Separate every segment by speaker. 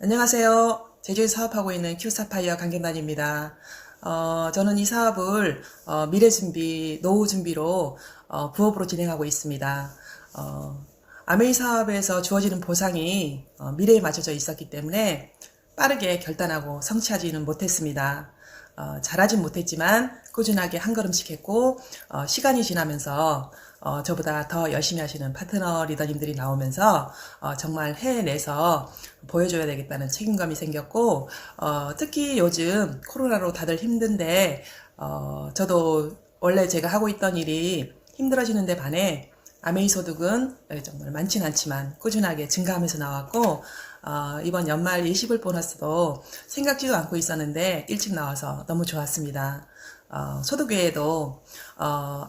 Speaker 1: 안녕하세요. 제주에 사업하고 있는 큐사파이어 강경단입니다. 저는 이 사업을 미래 준비, 노후 준비로 부업으로 진행하고 있습니다. 아메이 사업에서 주어지는 보상이 미래에 맞춰져 있었기 때문에 빠르게 결단하고 성취하지는 못했습니다. 잘하진 못했지만 꾸준하게 한 걸음씩 했고 시간이 지나면서 저보다 더 열심히 하시는 파트너 리더님들이 나오면서 정말 해내서 보여줘야 되겠다는 책임감이 생겼고 특히 요즘 코로나로 다들 힘든데 저도 원래 제가 하고 있던 일이 힘들어지는데 반해 아메이 소득은 정말 많진 않지만 꾸준하게 증가하면서 나왔고 이번 연말 일시불 보너스도 생각지도 않고 있었는데 일찍 나와서 너무 좋았습니다. 소득 외에도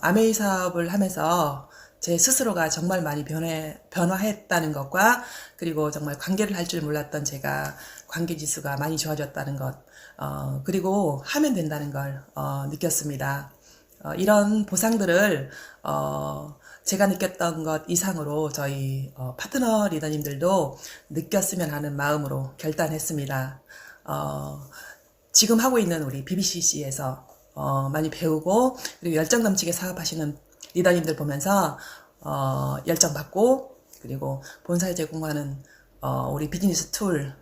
Speaker 1: 아메이 사업을 하면서 제 스스로가 정말 많이 변화했다는 것과 그리고 정말 관계를 할 줄 몰랐던 제가 관계 지수가 많이 좋아졌다는 것 그리고 하면 된다는 걸 느꼈습니다. 이런 보상들을 제가 느꼈던 것 이상으로 저희 파트너 리더님들도 느꼈으면 하는 마음으로 결단했습니다. 지금 하고 있는 우리 BBCC에서 많이 배우고 그리고 열정 넘치게 사업하시는 리더님들 보면서 열정 받고 그리고 본사에 제공하는 우리 비즈니스 툴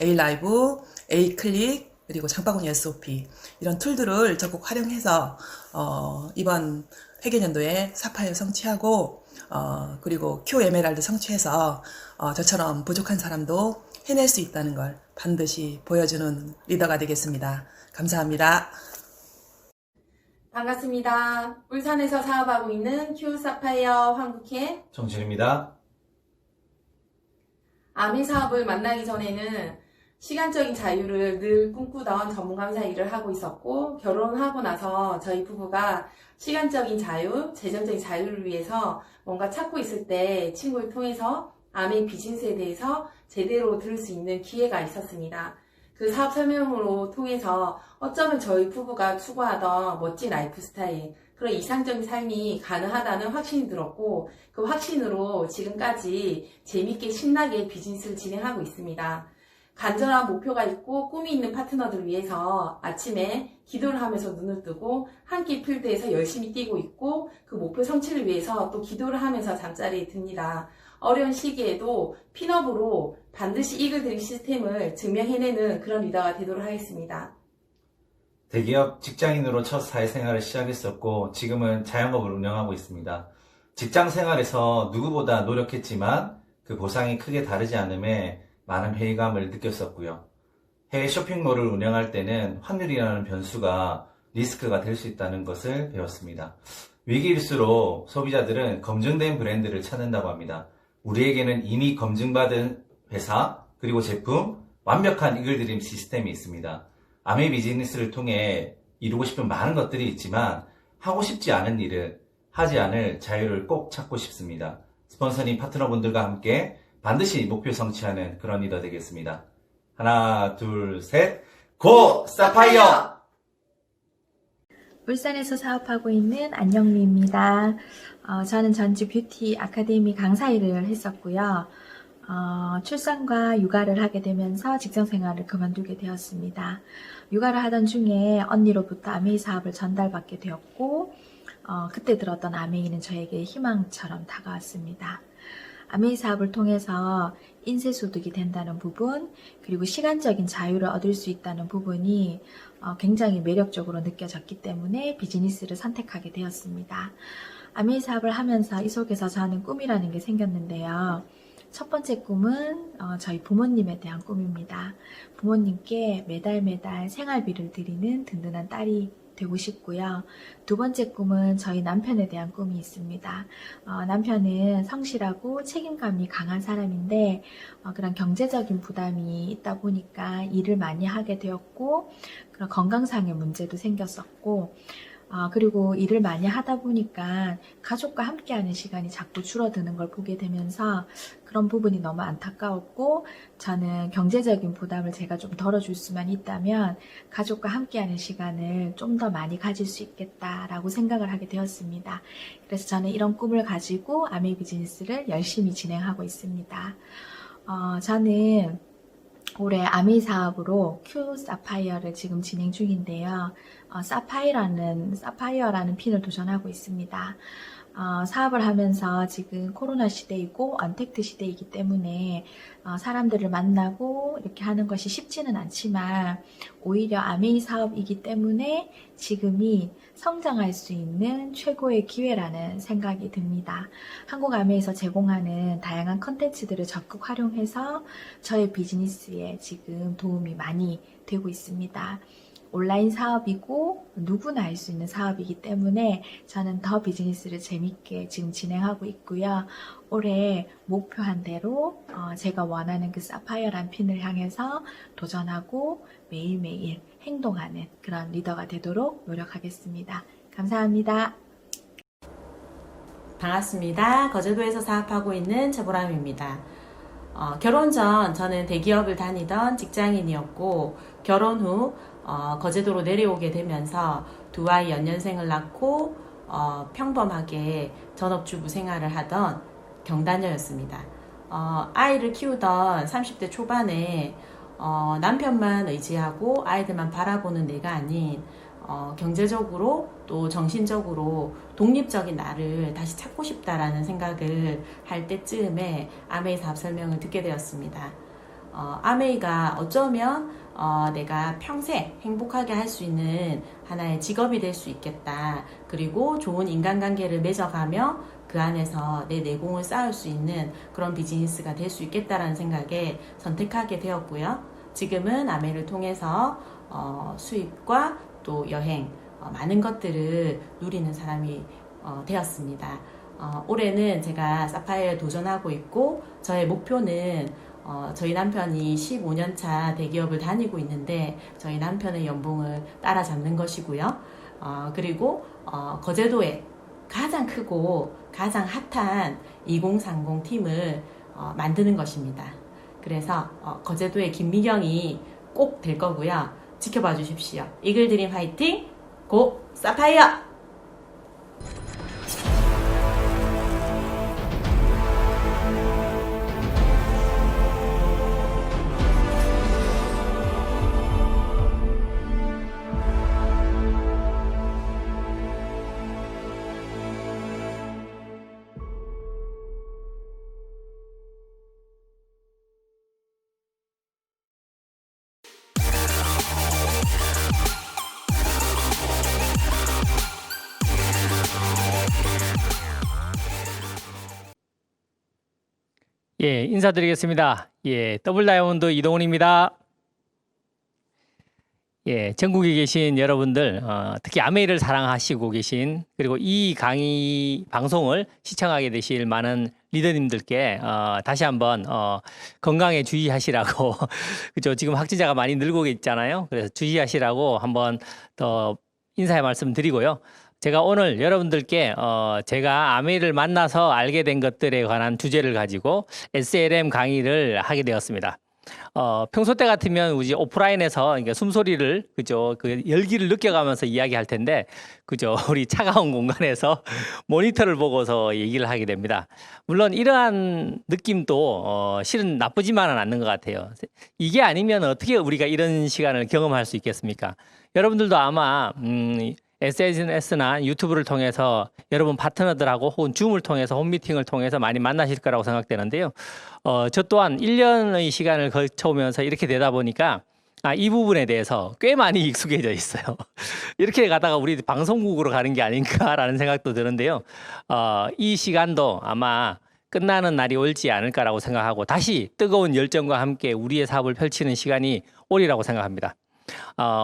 Speaker 1: A라이브, A클릭 그리고 장바구니 SOP 이런 툴들을 적극 활용해서 이번 회계연도에 사파이어 성취하고 그리고 Q 에메랄드 성취해서 저처럼 부족한 사람도 해낼 수 있다는 걸 반드시 보여주는 리더가 되겠습니다. 감사합니다.
Speaker 2: 반갑습니다. 울산에서 사업하고 있는 큐 사파이어 황국혜
Speaker 3: 정진입니다.
Speaker 2: 아미 사업을 만나기 전에는 시간적인 자유를 늘 꿈꾸던 전문감사 일을 하고 있었고 결혼하고 나서 저희 부부가 시간적인 자유, 재정적인 자유를 위해서 뭔가 찾고 있을 때 친구를 통해서 아미 비즈니스에 대해서 제대로 들을 수 있는 기회가 있었습니다. 그 사업 설명으로 통해서 어쩌면 저희 부부가 추구하던 멋진 라이프 스타일, 그런 이상적인 삶이 가능하다는 확신이 들었고 그 확신으로 지금까지 재밌게 신나게 비즈니스를 진행하고 있습니다. 간절한 목표가 있고 꿈이 있는 파트너들을 위해서 아침에 기도를 하면서 눈을 뜨고 함께 필드에서 열심히 뛰고 있고 그 목표 성취를 위해서 또 기도를 하면서 잠자리에 듭니다. 어려운 시기에도 핀업으로 반드시 이글드림 시스템을 증명해내는 그런 리더가 되도록 하겠습니다.
Speaker 3: 대기업 직장인으로 첫 사회생활을 시작했었고 지금은 자영업을 운영하고 있습니다. 직장 생활에서 누구보다 노력했지만 그 보상이 크게 다르지 않음에 많은 회의감을 느꼈었고요. 해외 쇼핑몰을 운영할 때는 환율이라는 변수가 리스크가 될 수 있다는 것을 배웠습니다. 위기일수록 소비자들은 검증된 브랜드를 찾는다고 합니다. 우리에게는 이미 검증받은 회사 그리고 제품, 완벽한 이글드림 시스템이 있습니다. 아메이 비즈니스를 통해 이루고 싶은 많은 것들이 있지만 하고 싶지 않은 일을 하지 않을 자유를 꼭 찾고 싶습니다. 스폰서님 파트너분들과 함께 반드시 목표 성취하는 그런 리더 되겠습니다. 하나, 둘, 셋, 고! 사파이어!
Speaker 4: 울산에서 사업하고 있는 안영미입니다. 저는 전직 뷰티 아카데미 강사 일을 했었고요. 출산과 육아를 하게 되면서 직장생활을 그만두게 되었습니다. 육아를 하던 중에 언니로부터 아메이 사업을 전달받게 되었고 그때 들었던 아메이는 저에게 희망처럼 다가왔습니다. 아메이 사업을 통해서 인쇄소득이 된다는 부분 그리고 시간적인 자유를 얻을 수 있다는 부분이 굉장히 매력적으로 느껴졌기 때문에 비즈니스를 선택하게 되었습니다. 아메이 사업을 하면서 이 속에서 저는 꿈이라는 게 생겼는데요. 첫 번째 꿈은 저희 부모님에 대한 꿈입니다. 부모님께 매달 생활비를 드리는 든든한 딸이 되고 싶고요. 두 번째 꿈은 저희 남편에 대한 꿈이 있습니다. 남편은 성실하고 책임감이 강한 사람인데 그런 경제적인 부담이 있다 보니까 일을 많이 하게 되었고 그런 건강상의 문제도 생겼었고 그리고 일을 많이 하다 보니까 가족과 함께하는 시간이 자꾸 줄어드는 걸 보게 되면서 그런 부분이 너무 안타까웠고 저는 경제적인 부담을 제가 좀 덜어줄 수만 있다면 가족과 함께하는 시간을 좀 더 많이 가질 수 있겠다라고 생각을 하게 되었습니다. 그래서 저는 이런 꿈을 가지고 아메이 비즈니스를 열심히 진행하고 있습니다. 저는 올해 아메이 사업으로 큐 사파이어를 지금 진행 중인데요. 사파이어라는 핀을 도전하고 있습니다. 사업을 하면서 지금 코로나 시대이고 언택트 시대이기 때문에 사람들을 만나고 이렇게 하는 것이 쉽지는 않지만 오히려 아메이 사업이기 때문에 지금이 성장할 수 있는 최고의 기회라는 생각이 듭니다. 한국 아메이에서 제공하는 다양한 컨텐츠들을 적극 활용해서 저의 비즈니스에 지금 도움이 많이 되고 있습니다. 온라인 사업이고 누구나 할 수 있는 사업이기 때문에 저는 더 비즈니스를 재밌게 지금 진행하고 있고요. 올해 목표한 대로 제가 원하는 그 사파이어란 핀을 향해서 도전하고 매일매일 행동하는 그런 리더가 되도록 노력하겠습니다. 감사합니다.
Speaker 2: 반갑습니다. 거제도에서 사업하고 있는 최보람입니다. 결혼 전 저는 대기업을 다니던 직장인이었고 결혼 후 거제도로 내려오게 되면서 두 아이 연년생을 낳고 평범하게 전업주부 생활을 하던 경단녀였습니다. 아이를 키우던 30대 초반에 남편만 의지하고 아이들만 바라보는 내가 아닌 경제적으로 또 정신적으로 독립적인 나를 다시 찾고 싶다라는 생각을 할 때쯤에 아메이 사업 설명을 듣게 되었습니다. 아메이가 어쩌면 내가 평생 행복하게 할 수 있는 하나의 직업이 될 수 있겠다. 그리고 좋은 인간관계를 맺어가며 그 안에서 내 내공을 쌓을 수 있는 그런 비즈니스가 될 수 있겠다라는 생각에 선택하게 되었고요. 지금은 아메이를 통해서 수입과 또 여행, 많은 것들을 누리는 사람이 되었습니다. 올해는 제가 사파이어에 도전하고 있고 저의 목표는 저희 남편이 15년차 대기업을 다니고 있는데 저희 남편의 연봉을 따라잡는 것이고요. 그리고 거제도에 가장 크고 가장 핫한 2030 팀을 만드는 것입니다. 그래서 거제도의 김미경이 꼭 될 거고요. 지켜봐 주십시오. 이글드림 화이팅! 고 사파이어!
Speaker 5: 예, 인사드리겠습니다. 예, 더블 다이아몬드 이동훈입니다. 예, 전국에 계신 여러분들, 특히 아메이를 사랑하시고 계신, 그리고 이 강의 방송을 시청하게 되실 많은 리더님들께, 다시 한번, 건강에 주의하시라고, 그죠? 지금 확진자가 많이 늘고 있잖아요. 그래서 주의하시라고 한번 더 인사의 말씀 드리고요. 제가 오늘 여러분들께 제가 아메이를 만나서 알게 된 것들에 관한 주제를 가지고 SLM 강의를 하게 되었습니다. 평소 때 같으면 우리 오프라인에서 숨소리를 그죠 그 열기를 느껴가면서 이야기할 텐데 그죠 우리 차가운 공간에서 모니터를 보고서 얘기를 하게 됩니다. 물론 이러한 느낌도 실은 나쁘지만은 않는 것 같아요. 이게 아니면 어떻게 우리가 이런 시간을 경험할 수 있겠습니까? 여러분들도 아마 SNS나 유튜브를 통해서 여러분 파트너들하고 혹은 줌을 통해서 홈미팅을 통해서 많이 만나실 거라고 생각되는데요. 저 또한 1년의 시간을 거쳐오면서 이렇게 되다 보니까 이 부분에 대해서 꽤 많이 익숙해져 있어요. 이렇게 가다가 우리 방송국으로 가는 게 아닌가라는 생각도 드는데요. 이 시간도 아마 끝나는 날이 올지 않을까라고 생각하고 다시 뜨거운 열정과 함께 우리의 사업을 펼치는 시간이 오리라고 생각합니다.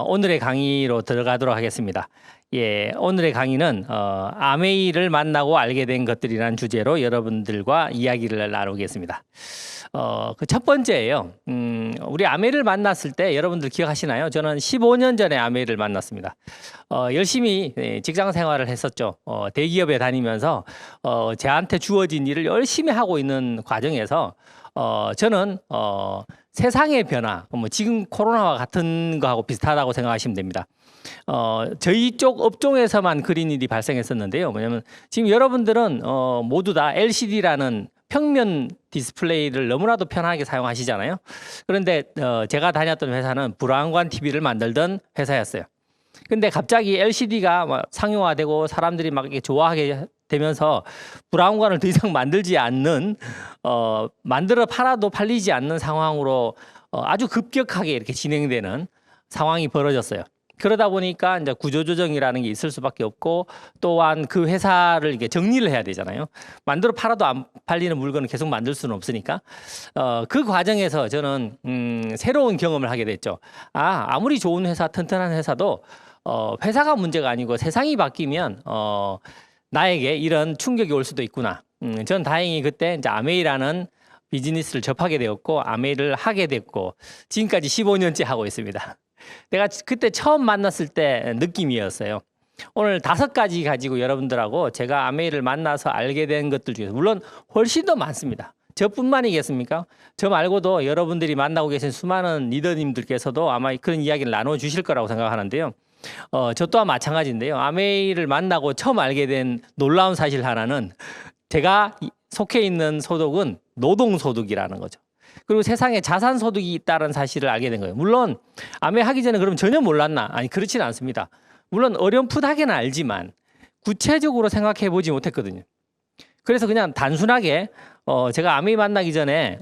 Speaker 5: 오늘의 강의로 들어가도록 하겠습니다. 예, 오늘의 강의는 아메이를 만나고 알게 된 것들이라는 주제로 여러분들과 이야기를 나누겠습니다. 그 첫 번째예요. 우리 아메이를 만났을 때 여러분들 기억하시나요? 저는 15년 전에 아메이를 만났습니다. 열심히 직장 생활을 했었죠. 대기업에 다니면서 저한테 주어진 일을 열심히 하고 있는 과정에서 저는 세상의 변화, 뭐 지금 코로나와 같은 거하고 비슷하다고 생각하시면 됩니다. 저희 쪽 업종에서만 그런 일이 발생했었는데요. 뭐냐면 지금 여러분들은 모두 다 LCD라는 평면 디스플레이를 너무나도 편하게 사용하시잖아요. 그런데 제가 다녔던 회사는 브라운관 TV를 만들던 회사였어요. 근데 갑자기 LCD가 상용화되고 사람들이 막 이렇게 좋아하게 되면서 브라운관을 더 이상 만들지 않는 만들어 팔아도 팔리지 않는 상황으로 아주 급격하게 이렇게 진행되는 상황이 벌어졌어요. 그러다 보니까 이제 구조조정이라는 게 있을 수밖에 없고 또한 그 회사를 이렇게 정리를 해야 되잖아요. 만들어 팔아도 안 팔리는 물건을 계속 만들 수는 없으니까 그 과정에서 저는 새로운 경험을 하게 됐죠. 아무리 좋은 회사, 튼튼한 회사도 회사가 문제가 아니고 세상이 바뀌면 나에게 이런 충격이 올 수도 있구나. 전 다행히 그때 이제 아메이라는 비즈니스를 접하게 되었고 아메이를 하게 됐고 지금까지 15년째 하고 있습니다. 내가 그때 처음 만났을 때 느낌이었어요. 오늘 5가지 가지고 여러분들하고 제가 아메이를 만나서 알게 된 것들 중에서 물론 훨씬 더 많습니다. 저뿐만이겠습니까? 저 말고도 여러분들이 만나고 계신 수많은 리더님들께서도 아마 그런 이야기를 나눠주실 거라고 생각하는데요. 저 또한 마찬가지인데요. 아메이를 만나고 처음 알게 된 놀라운 사실 하나는 제가 속해 있는 소득은 노동소득이라는 거죠. 그리고 세상에 자산소득이 있다는 사실을 알게 된 거예요. 물론 아메이 하기 전에 그럼 전혀 몰랐나? 아니 그렇지는 않습니다. 물론 어렴풋하게는 알지만 구체적으로 생각해 보지 못했거든요. 그래서 그냥 단순하게 제가 아메이 만나기 전에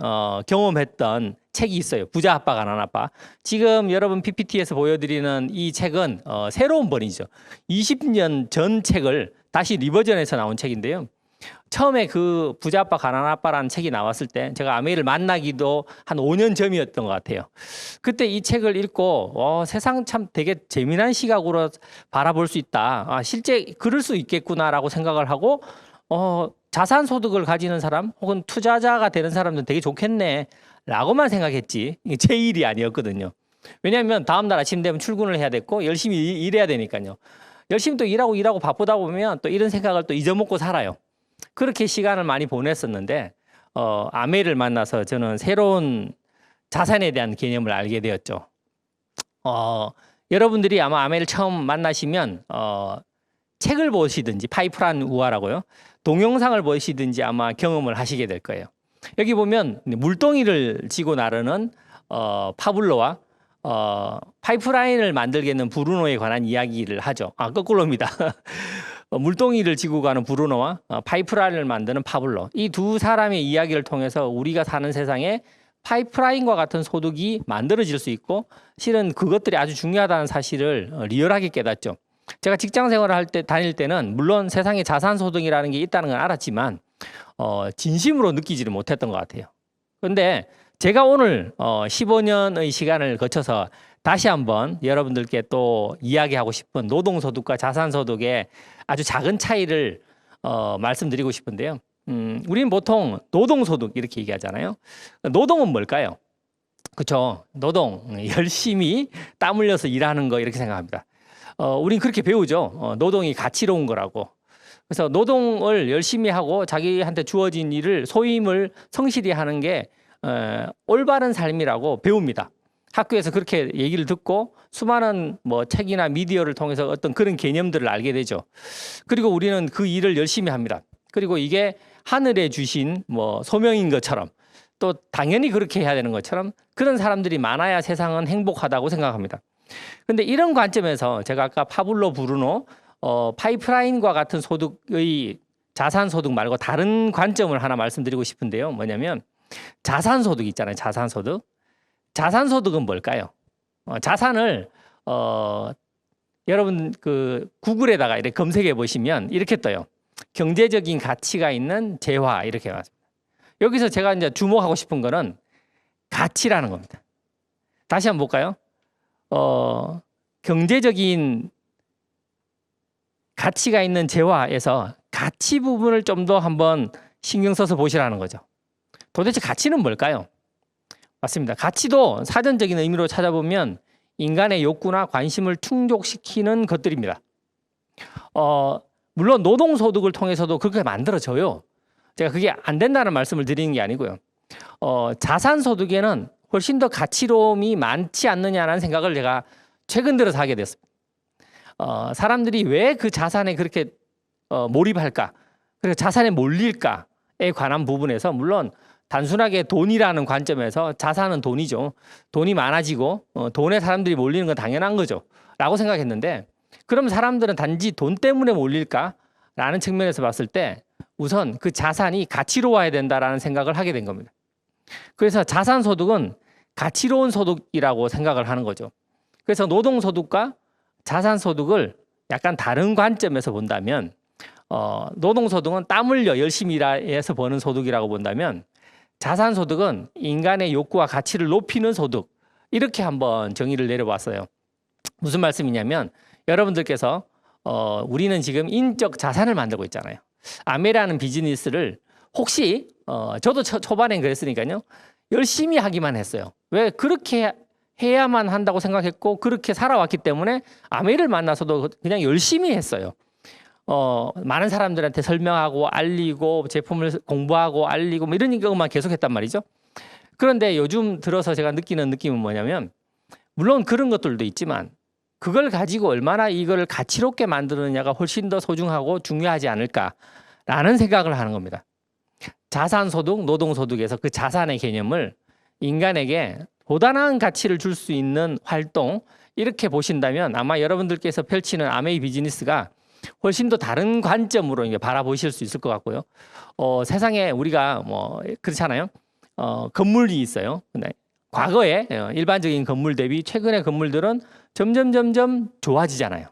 Speaker 5: 경험했던 책이 있어요. 부자 아빠 가난 아빠. 지금 여러분 PPT에서 보여드리는 이 책은 새로운 버전이죠. 20년 전 책을 다시 리버전해서 나온 책인데요. 처음에 그 부자 아빠 가난 아빠라는 책이 나왔을 때 제가 아메이를 만나기도 한 5년 전이었던 것 같아요. 그때 이 책을 읽고 세상 참 되게 재미난 시각으로 바라볼 수 있다. 실제 그럴 수 있겠구나라고 생각을 하고 자산 소득을 가지는 사람 혹은 투자자가 되는 사람들은 되게 좋겠네 라고만 생각했지 제 일이 아니었거든요. 왜냐하면 다음날 아침 되면 출근을 해야 됐고 열심히 일해야 되니까요. 열심히 또 일하고 바쁘다 보면 또 이런 생각을 또 잊어먹고 살아요. 그렇게 시간을 많이 보냈었는데 아메이를 만나서 저는 새로운 자산에 대한 개념을 알게 되었죠. 여러분들이 아마 아메이를 처음 만나시면 책을 보시든지 파이프란 우화라고요. 동영상을 보시든지 아마 경험을 하시게 될 거예요. 여기 보면 물동이를 지고 나르는 파블로와 파이프라인을 만들겠는 브루노에 관한 이야기를 하죠. 거꾸로입니다. 물동이를 지고 가는 브루노와 파이프라인을 만드는 파블로. 이 두 사람의 이야기를 통해서 우리가 사는 세상에 파이프라인과 같은 소득이 만들어질 수 있고 실은 그것들이 아주 중요하다는 사실을 리얼하게 깨닫죠. 제가 직장 생활을 할 때 다닐 때는 물론 세상에 자산 소득이라는 게 있다는 건 알았지만 진심으로 느끼지를 못했던 것 같아요. 그런데 제가 오늘 15년의 시간을 거쳐서 다시 한번 여러분들께 또 이야기하고 싶은 노동소득과 자산소득의 아주 작은 차이를 말씀드리고 싶은데요. 우리는 보통 노동소득 이렇게 얘기하잖아요. 노동은 뭘까요? 그렇죠. 노동, 열심히 땀 흘려서 일하는 거 이렇게 생각합니다. 우린 그렇게 배우죠. 노동이 가치로운 거라고. 그래서 노동을 열심히 하고 자기한테 주어진 일을 소임을 성실히 하는 게 올바른 삶이라고 배웁니다. 학교에서 그렇게 얘기를 듣고 수많은 책이나 미디어를 통해서 어떤 그런 개념들을 알게 되죠. 그리고 우리는 그 일을 열심히 합니다. 그리고 이게 하늘에 주신 소명인 것처럼 또 당연히 그렇게 해야 되는 것처럼 그런 사람들이 많아야 세상은 행복하다고 생각합니다. 그런데 이런 관점에서 제가 아까 파블로 브루노 파이프라인과 같은 소득의 자산소득 말고 다른 관점을 하나 말씀드리고 싶은데요. 뭐냐면 자산소득 있잖아요. 자산소득. 자산소득은 뭘까요? 자산을 여러분 그 구글에다가 이렇게 검색해 보시면 이렇게 떠요. 경제적인 가치가 있는 재화 이렇게 나왔습니다. 여기서 제가 이제 주목하고 싶은 거는 가치라는 겁니다. 다시 한번 볼까요? 경제적인 가치가 있는 재화에서 가치 부분을 좀 더 한번 신경 써서 보시라는 거죠. 도대체 가치는 뭘까요? 맞습니다. 가치도 사전적인 의미로 찾아보면 인간의 욕구나 관심을 충족시키는 것들입니다. 물론 노동소득을 통해서도 그렇게 만들어져요. 제가 그게 안 된다는 말씀을 드리는 게 아니고요. 자산소득에는 훨씬 더 가치로움이 많지 않느냐라는 생각을 제가 최근 들어서 하게 됐습니다. 사람들이 왜 그 자산에 그렇게 몰입할까? 그리고 자산에 몰릴까? 관한 부분에서 물론 단순하게 돈이라는 관점에서 자산은 돈이죠. 돈이 많아지고 돈에 사람들이 몰리는 건 당연한 거죠. 라고 생각했는데 그럼 사람들은 단지 돈 때문에 몰릴까라는 측면에서 봤을 때 우선 그 자산이 가치로워야 된다라는 생각을 하게 된 겁니다. 그래서 자산소득은 가치로운 소득이라고 생각을 하는 거죠. 그래서 노동소득과 자산소득을 약간 다른 관점에서 본다면 노동소득은 땀 흘려 열심히 일해서 버는 소득이라고 본다면 자산소득은 인간의 욕구와 가치를 높이는 소득 이렇게 한번 정의를 내려봤어요. 무슨 말씀이냐면 여러분들께서 우리는 지금 인적 자산을 만들고 있잖아요. 아메라는 비즈니스를 혹시 저도 초반엔 그랬으니까요. 열심히 하기만 했어요. 왜 그렇게 해야만 한다고 생각했고 그렇게 살아왔기 때문에 아메를 만나서도 그냥 열심히 했어요. 많은 사람들한테 설명하고 알리고 제품을 공부하고 알리고 뭐 이런 것만 계속했단 말이죠. 그런데 요즘 들어서 제가 느끼는 느낌은 뭐냐면 물론 그런 것들도 있지만 그걸 가지고 얼마나 이걸 가치롭게 만드느냐가 훨씬 더 소중하고 중요하지 않을까라는 생각을 하는 겁니다. 자산소득, 노동소득에서 그 자산의 개념을 인간에게 보다 나은 가치를 줄 수 있는 활동 이렇게 보신다면 아마 여러분들께서 펼치는 아메이 비즈니스가 훨씬 더 다른 관점으로 이제 바라보실 수 있을 것 같고요. 세상에 우리가 뭐 그렇잖아요. 건물이 있어요. 근데 과거에 일반적인 건물 대비 최근의 건물들은 점점 좋아지잖아요.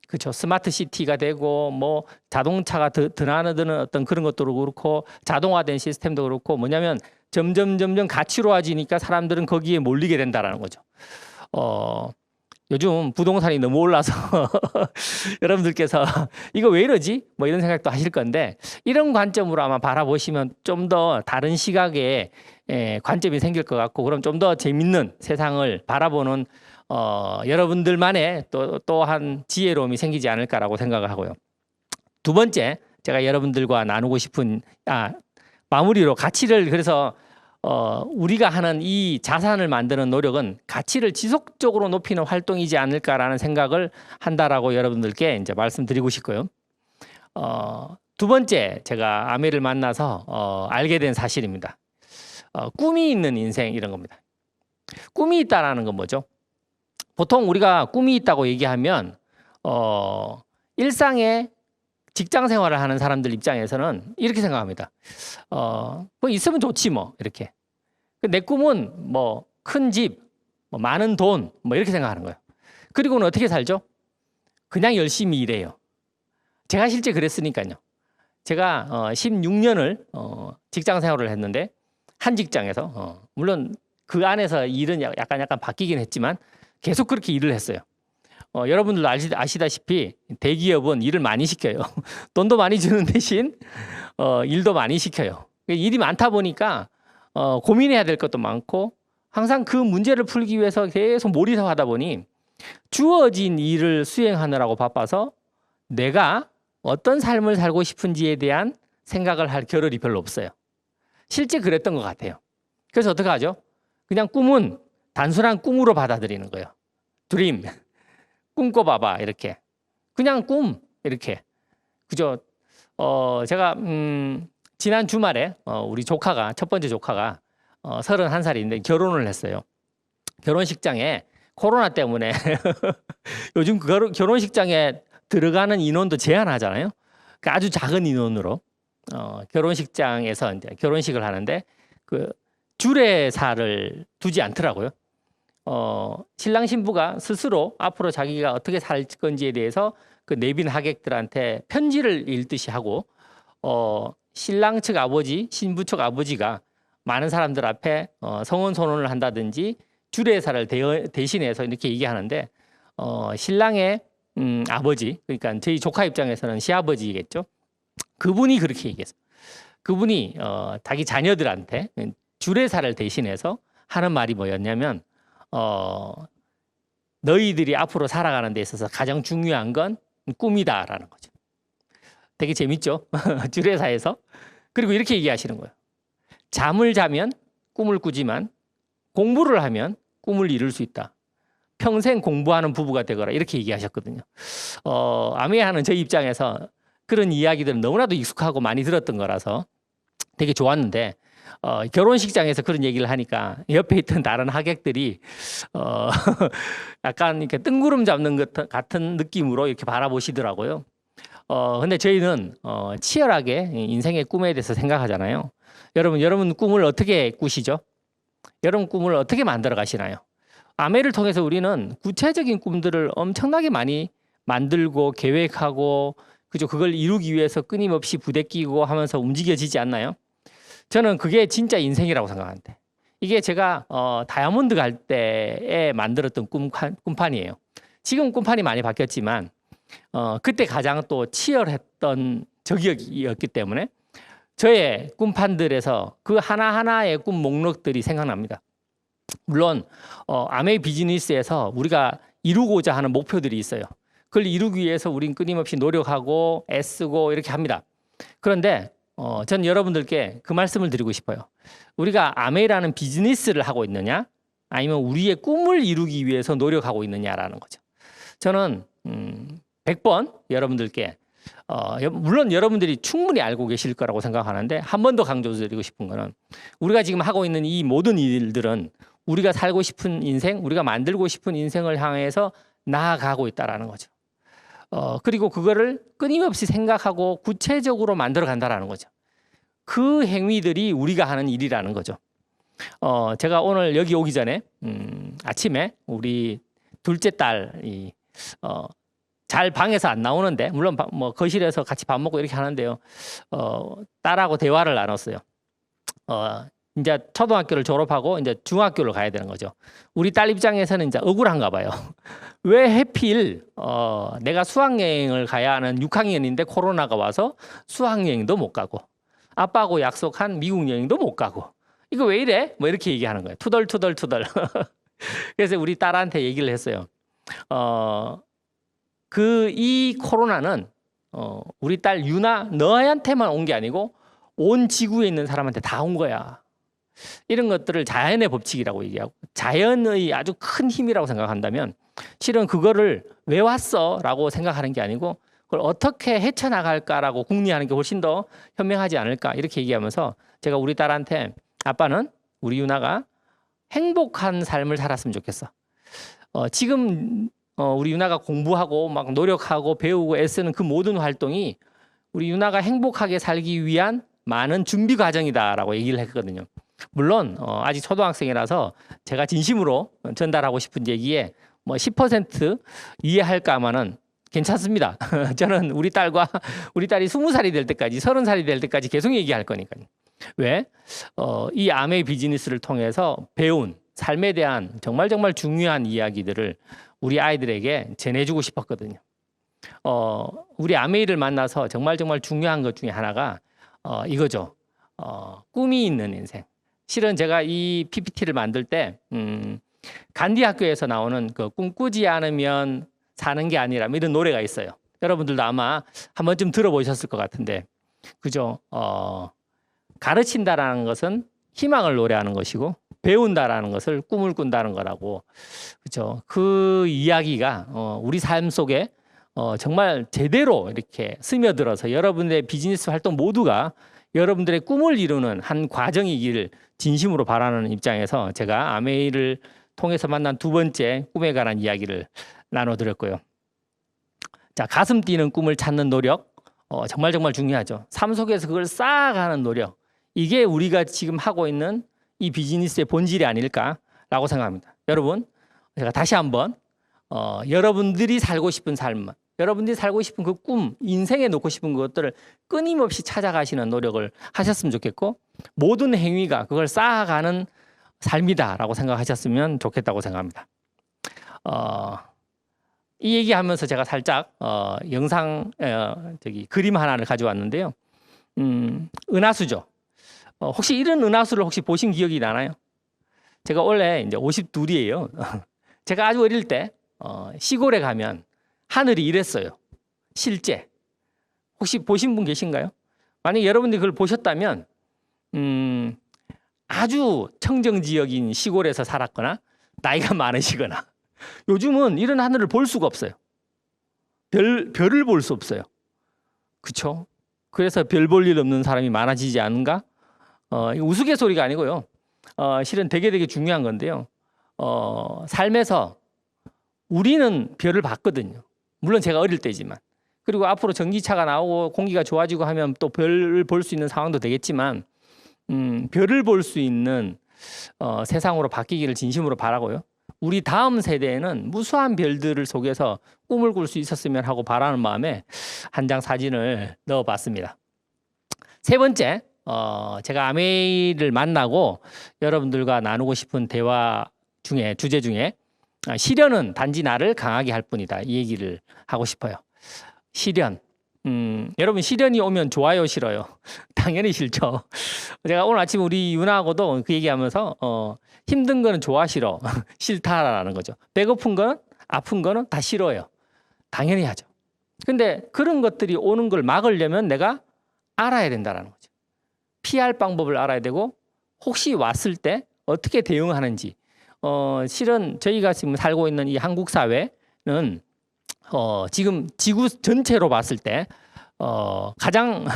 Speaker 5: 그렇죠. 스마트 시티가 되고 뭐 자동차가 드나드는 어떤 그런 것도 그렇고 자동화된 시스템도 그렇고 뭐냐면 점점 가치로워지니까 사람들은 거기에 몰리게 된다라는 거죠. 요즘 부동산이 너무 올라서 여러분들께서 이거 왜 이러지? 뭐 이런 생각도 하실 건데 이런 관점으로 아마 바라보시면 좀 더 다른 시각의 관점이 생길 것 같고 그럼 좀 더 재밌는 세상을 바라보는 여러분들만의 또한 지혜로움이 생기지 않을까라고 생각을 하고요. 두 번째 제가 여러분들과 나누고 싶은 마무리로 가치를 그래서 우리가 하는 이 자산을 만드는 노력은 가치를 지속적으로 높이는 활동이지 않을까라는 생각을 한다라고 여러분들께 이제 말씀드리고 싶고요. 두 번째 제가 아메를 만나서 알게 된 사실입니다. 꿈이 있는 인생 이런 겁니다. 꿈이 있다라는 건 뭐죠? 보통 우리가 꿈이 있다고 얘기하면 일상의 직장 생활을 하는 사람들 입장에서는 이렇게 생각합니다. 뭐 있으면 좋지 뭐 이렇게. 내 꿈은 뭐 큰 집, 뭐 많은 돈, 뭐 이렇게 생각하는 거예요. 그리고는 어떻게 살죠? 그냥 열심히 일해요. 제가 실제 그랬으니까요. 제가 16년을 직장 생활을 했는데 한 직장에서 물론 그 안에서 일은 약간 바뀌긴 했지만 계속 그렇게 일을 했어요. 여러분들도 아시다시피 대기업은 일을 많이 시켜요. 돈도 많이 주는 대신 일도 많이 시켜요. 일이 많다 보니까 고민해야 될 것도 많고 항상 그 문제를 풀기 위해서 계속 몰입하다 보니 주어진 일을 수행하느라고 바빠서 내가 어떤 삶을 살고 싶은지에 대한 생각을 할 겨를이 별로 없어요. 실제 그랬던 것 같아요. 그래서 어떻게 하죠? 그냥 꿈은 단순한 꿈으로 받아들이는 거예요. 드림. 꿈꿔봐봐 이렇게 그냥 꿈 이렇게 그죠. 제가 지난 주말에 우리 조카가 첫 번째 조카가 31살인데 결혼을 했어요. 결혼식장에 코로나 때문에 요즘 결혼식장에 들어가는 인원도 제한하잖아요. 그러니까 아주 작은 인원으로 결혼식장에서 이제 결혼식을 하는데 그 주례사를 두지 않더라고요. 신랑 신부가 스스로 앞으로 자기가 어떻게 살 건지에 대해서 그 내빈 하객들한테 편지를 읽듯이 하고 신랑 측 아버지, 신부 측 아버지가 많은 사람들 앞에 성혼 선언을 한다든지 주례사를 대신해서 이렇게 얘기하는데 신랑의 아버지, 그러니까 저희 조카 입장에서는 시아버지겠죠. 그분이 그렇게 얘기했어요. 그분이 자기 자녀들한테 주례사를 대신해서 하는 말이 뭐였냐면 너희들이 앞으로 살아가는 데 있어서 가장 중요한 건 꿈이다라는 거죠. 되게 재밌죠? 주례사에서. 그리고 이렇게 얘기하시는 거예요. 잠을 자면 꿈을 꾸지만 공부를 하면 꿈을 이룰 수 있다. 평생 공부하는 부부가 되거라. 이렇게 얘기하셨거든요. 아메하는 저희 입장에서 그런 이야기들은 너무나도 익숙하고 많이 들었던 거라서 되게 좋았는데 결혼식장에서 그런 얘기를 하니까 옆에 있던 다른 하객들이 약간 이렇게 뜬구름 잡는 것 같은 느낌으로 이렇게 바라보시더라고요. 근데 저희는 치열하게 인생의 꿈에 대해서 생각하잖아요. 여러분 꿈을 어떻게 꾸시죠? 여러분 꿈을 어떻게 만들어 가시나요? 아메를 통해서 우리는 구체적인 꿈들을 엄청나게 많이 만들고 계획하고 그죠? 그걸 이루기 위해서 끊임없이 부대끼고 하면서 움직여지지 않나요? 저는 그게 진짜 인생이라고 생각하는데 이게 제가 다이아몬드 갈 때에 만들었던 꿈판이에요. 지금 꿈판이 많이 바뀌었지만 그때 가장 또 치열했던 저기였기 때문에 저의 꿈판들에서 그 하나하나의 꿈 목록들이 생각납니다. 물론 아메이 비즈니스에서 우리가 이루고자 하는 목표들이 있어요. 그걸 이루기 위해서 우린 끊임없이 노력하고 애쓰고 이렇게 합니다. 그런데 전 여러분들께 그 말씀을 드리고 싶어요. 우리가 아메이라는 비즈니스를 하고 있느냐 아니면 우리의 꿈을 이루기 위해서 노력하고 있느냐라는 거죠. 저는 100번 여러분들께 물론 여러분들이 충분히 알고 계실 거라고 생각하는데 한 번 더 강조드리고 싶은 거는 우리가 지금 하고 있는 이 모든 일들은 우리가 살고 싶은 인생, 우리가 만들고 싶은 인생을 향해서 나아가고 있다라는 거죠. 그리고 그거를 끊임없이 생각하고 구체적으로 만들어 간다라는 거죠. 그 행위들이 우리가 하는 일이라는 거죠. 제가 오늘 여기 오기 전에 아침에 우리 둘째 딸이 잘 방에서 안 나오는데 물론 뭐 거실에서 같이 밥 먹고 이렇게 하는데요. 딸하고 대화를 나눴어요. 이제 초등학교를 졸업하고 이제 중학교를 가야 되는 거죠. 우리 딸 입장에서는 이제 억울한가 봐요. 왜 하필 내가 수학여행을 가야 하는 6학년인데 코로나가 와서 수학여행도 못 가고 아빠하고 약속한 미국 여행도 못 가고 이거 왜 이래? 뭐 이렇게 얘기하는 거예요. 투덜투덜투덜. 그래서 우리 딸한테 얘기를 했어요. 이 코로나는 우리 딸 유나 너한테만 온 게 아니고 온 지구에 있는 사람한테 다 온 거야. 이런 것들을 자연의 법칙이라고 얘기하고 자연의 아주 큰 힘이라고 생각한다면 실은 그거를 왜 왔어? 라고 생각하는 게 아니고 그걸 어떻게 헤쳐나갈까라고 궁리하는 게 훨씬 더 현명하지 않을까 이렇게 얘기하면서 제가 우리 딸한테 아빠는 우리 유나가 행복한 삶을 살았으면 좋겠어. 지금 우리 유나가 공부하고 막 노력하고 배우고 애쓰는 그 모든 활동이 우리 유나가 행복하게 살기 위한 많은 준비 과정이다라고 얘기를 했거든요. 물론 아직 초등학생이라서 제가 진심으로 전달하고 싶은 얘기에 뭐 10% 이해할까마는 괜찮습니다. 저는 우리 딸이 20살이 될 때까지 30살이 될 때까지 계속 얘기할 거니까요. 왜? 이 아메이 비즈니스를 통해서 배운 삶에 대한 정말 중요한 이야기들을 우리 아이들에게 전해주고 싶었거든요. 우리 아메이를 만나서 정말 중요한 것 중에 하나가 이거죠. 꿈이 있는 인생. 실은 제가 이 PPT를 만들 때 간디 학교에서 나오는 그 꿈꾸지 않으면 사는 게 아니라 이런 노래가 있어요. 여러분들도 아마 한 번쯤 들어보셨을 것 같은데, 그죠? 가르친다라는 것은 희망을 노래하는 것이고 배운다라는 것을 꿈을 꾼다는 거라고, 그죠? 그 이야기가 우리 삶 속에 정말 제대로 이렇게 스며들어서 여러분의 비즈니스 활동 모두가 여러분들의 꿈을 이루는 한 과정이기를 진심으로 바라는 입장에서 제가 아메이를 통해서 만난 두 번째 꿈에 관한 이야기를 나눠드렸고요. 자, 가슴 뛰는 꿈을 찾는 노력 정말 중요하죠. 삶 속에서 그걸 쌓아가는 노력, 이게 우리가 지금 하고 있는 이 비즈니스의 본질이 아닐까라고 생각합니다. 여러분, 제가 다시 한번 여러분들이 살고 싶은 삶, 여러분들이 살고 싶은 그 꿈, 인생에 놓고 싶은 것들을 끊임없이 찾아가시는 노력을 하셨으면 좋겠고 모든 행위가 그걸 쌓아가는 삶이다라고 생각하셨으면 좋겠다고 생각합니다. 이 얘기하면서 제가 살짝 영상 그림 하나를 가져왔는데요. 은하수죠. 혹시 이런 은하수를 혹시 보신 기억이 나나요? 제가 원래 이제 52이에요. 제가 아주 어릴 때 시골에 가면 하늘이 이랬어요. 실제. 혹시 보신 분 계신가요? 만약에 여러분들이 그걸 보셨다면 아주 청정지역인 시골에서 살았거나 나이가 많으시거나 요즘은 이런 하늘을 볼 수가 없어요. 별을 볼 수 없어요. 그렇죠? 그래서 별 볼 일 없는 사람이 많아지지 않은가? 이거 우스갯소리가 아니고요. 실은 되게 중요한 건데요. 삶에서 우리는 별을 봤거든요. 물론 제가 어릴 때지만. 그리고 앞으로 전기차가 나오고 공기가 좋아지고 하면 또 별을 볼 수 있는 상황도 되겠지만, 별을 볼 수 있는 세상으로 바뀌기를 진심으로 바라고요. 우리 다음 세대에는 무수한 별들을 속에서 꿈을 꿀 수 있었으면 하고 바라는 마음에 한 장 사진을 넣어봤습니다. 세 번째, 제가 아메이를 만나고 여러분들과 나누고 싶은 대화 중에, 주제 중에 시련은 단지 나를 강하게 할 뿐이다. 이 얘기를 하고 싶어요. 시련. 여러분 시련이 오면 좋아요, 싫어요? 당연히 싫죠. 제가 오늘 아침 우리 유나하고도 그 얘기하면서 힘든 거는 좋아, 싫어, 싫다라는 거죠. 배고픈 거는, 아픈 거는 다 싫어요. 당연히 하죠. 근데 그런 것들이 오는 걸 막으려면 내가 알아야 된다는 거죠. 피할 방법을 알아야 되고 혹시 왔을 때 어떻게 대응하는지. 실은 저희가 지금 살고 있는 이 한국 사회는 지금 지구 전체로 봤을 때 가장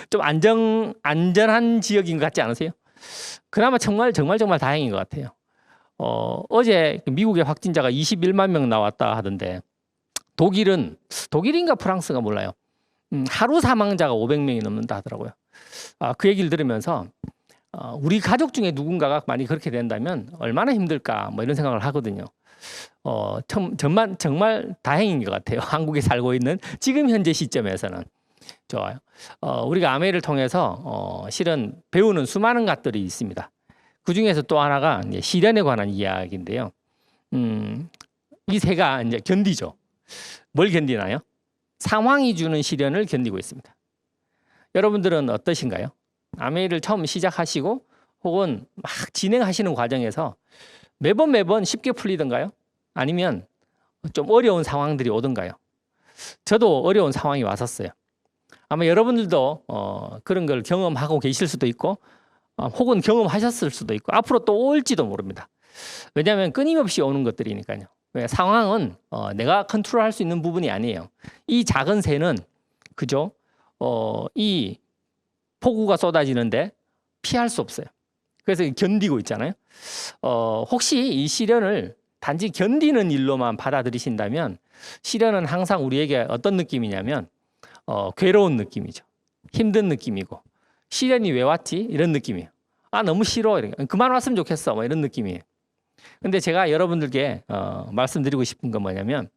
Speaker 5: 좀 안전한 지역인 것 같지 않으세요? 그나마 정말 다행인 것 같아요. 어제 미국의 확진자가 21만 명 나왔다 하던데 독일인가 프랑스가 몰라요. 하루 사망자가 500명이 넘는다 하더라고요. 그 얘기를 들으면서 우리 가족 중에 누군가가 많이 그렇게 된다면 얼마나 힘들까 뭐 이런 생각을 하거든요. 정말 다행인 것 같아요. 한국에 살고 있는 지금 현재 시점에서는. 좋아요. 우리가 아메이를 통해서 실은 배우는 수많은 것들이 있습니다. 그 중에서 또 하나가 이제 시련에 관한 이야기인데요. 이 새가 이제 견디죠. 뭘 견디나요? 상황이 주는 시련을 견디고 있습니다. 여러분들은 어떠신가요? 아메이를 처음 시작하시고 혹은 막 진행하시는 과정에서 매번 쉽게 풀리던가요? 아니면 좀 어려운 상황들이 오던가요? 저도 어려운 상황이 왔었어요. 아마 여러분들도 그런 걸 경험하고 계실 수도 있고 혹은 경험하셨을 수도 있고 앞으로 또 올지도 모릅니다. 왜냐하면 끊임없이 오는 것들이니까요. 왜? 상황은 내가 컨트롤할 수 있는 부분이 아니에요. 이 작은 새는 그죠? 이 폭우가 쏟아지는데 피할 수 없어요. 그래서 견디고 있잖아요. 혹시 이 시련을 단지 견디는 일로만 받아들이신다면 시련은 항상 우리에게 어떤 느낌이냐면 괴로운 느낌이죠. 힘든 느낌이고 시련이 왜 왔지? 이런 느낌이에요. 너무 싫어. 그만 왔으면 좋겠어. 뭐 이런 느낌이에요. 근데 제가 여러분들께 말씀드리고 싶은 건 뭐냐면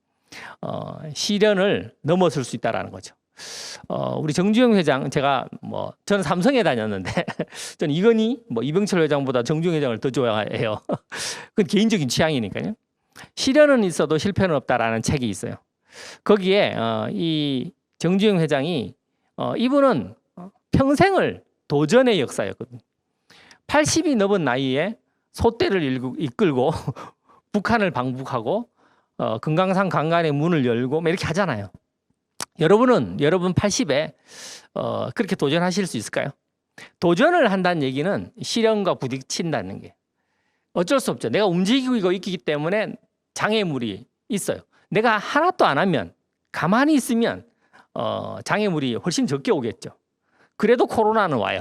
Speaker 5: 시련을 넘어설 수 있다라는 거죠. 우리 정주영 회장, 저는 삼성에 다녔는데 저는 이건희, 이병철 회장보다 정주영 회장을 더 좋아해요. 그건 개인적인 취향이니까요. 시련은 있어도 실패는 없다라는 책이 있어요. 거기에 이 정주영 회장이 이분은 평생을 도전의 역사였거든요. 80이 넘은 나이에 소떼를 이끌고 북한을 방북하고 금강산 강간의 문을 열고 이렇게 하잖아요. 여러분 80에 그렇게 도전하실 수 있을까요? 도전을 한다는 얘기는 시련과 부딪힌다는 게 어쩔 수 없죠. 내가 움직이고 있기 때문에 장애물이 있어요. 내가 하나도 안 하면 가만히 있으면 장애물이 훨씬 적게 오겠죠. 그래도 코로나는 와요.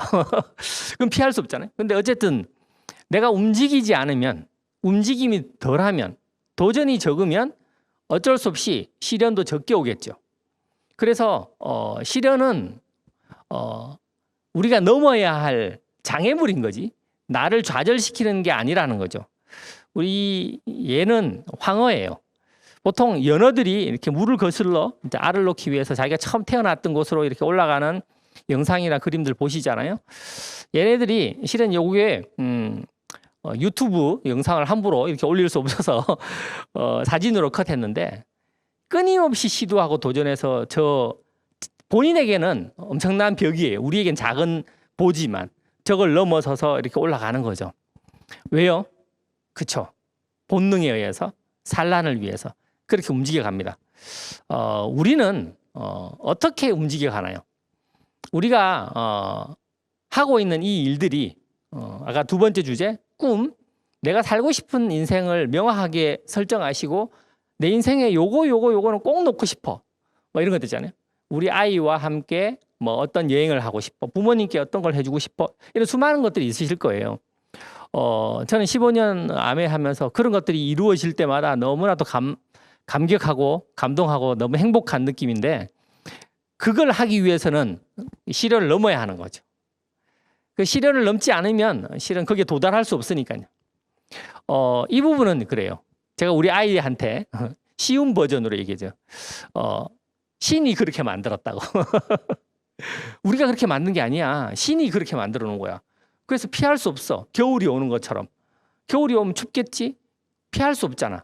Speaker 5: 그럼 피할 수 없잖아요. 근데 어쨌든 내가 움직이지 않으면 움직임이 덜하면 도전이 적으면 어쩔 수 없이 시련도 적게 오겠죠. 그래서 시련은 우리가 넘어야 할 장애물인 거지 나를 좌절시키는 게 아니라는 거죠. 우리 얘는 황어예요. 보통 연어들이 이렇게 물을 거슬러 이제 알을 놓기 위해서 자기가 처음 태어났던 곳으로 이렇게 올라가는 영상이나 그림들 보시잖아요. 얘네들이 실은 요게 유튜브 영상을 함부로 이렇게 올릴 수 없어서 사진으로 컷했는데 끊임없이 시도하고 도전해서 본인에게는 엄청난 벽이에요. 우리에겐 작은 보지만 저걸 넘어서서 이렇게 올라가는 거죠. 왜요? 그쵸. 본능에 의해서 산란을 위해서 그렇게 움직여갑니다. 우리는 어떻게 움직여가나요? 우리가 하고 있는 이 일들이 아까 두 번째 주제 꿈, 내가 살고 싶은 인생을 명확하게 설정하시고 내 인생에 요거는 꼭 놓고 싶어. 이런 것들 있잖아요. 우리 아이와 함께 뭐 어떤 여행을 하고 싶어, 부모님께 어떤 걸 해주고 싶어, 이런 수많은 것들이 있으실 거예요. 저는 15년 아메하면서 그런 것들이 이루어질 때마다 너무나도 감격하고 감동하고 너무 행복한 느낌인데, 그걸 하기 위해서는 시련을 넘어야 하는 거죠. 그 시련을 넘지 않으면 실은 거기에 도달할 수 없으니까요. 이 부분은 그래요. 제가 우리 아이한테 쉬운 버전으로 얘기하죠. 신이 그렇게 만들었다고. 우리가 그렇게 만든 게 아니야. 신이 그렇게 만들어 놓은 거야. 그래서 피할 수 없어. 겨울이 오는 것처럼. 겨울이 오면 춥겠지? 피할 수 없잖아.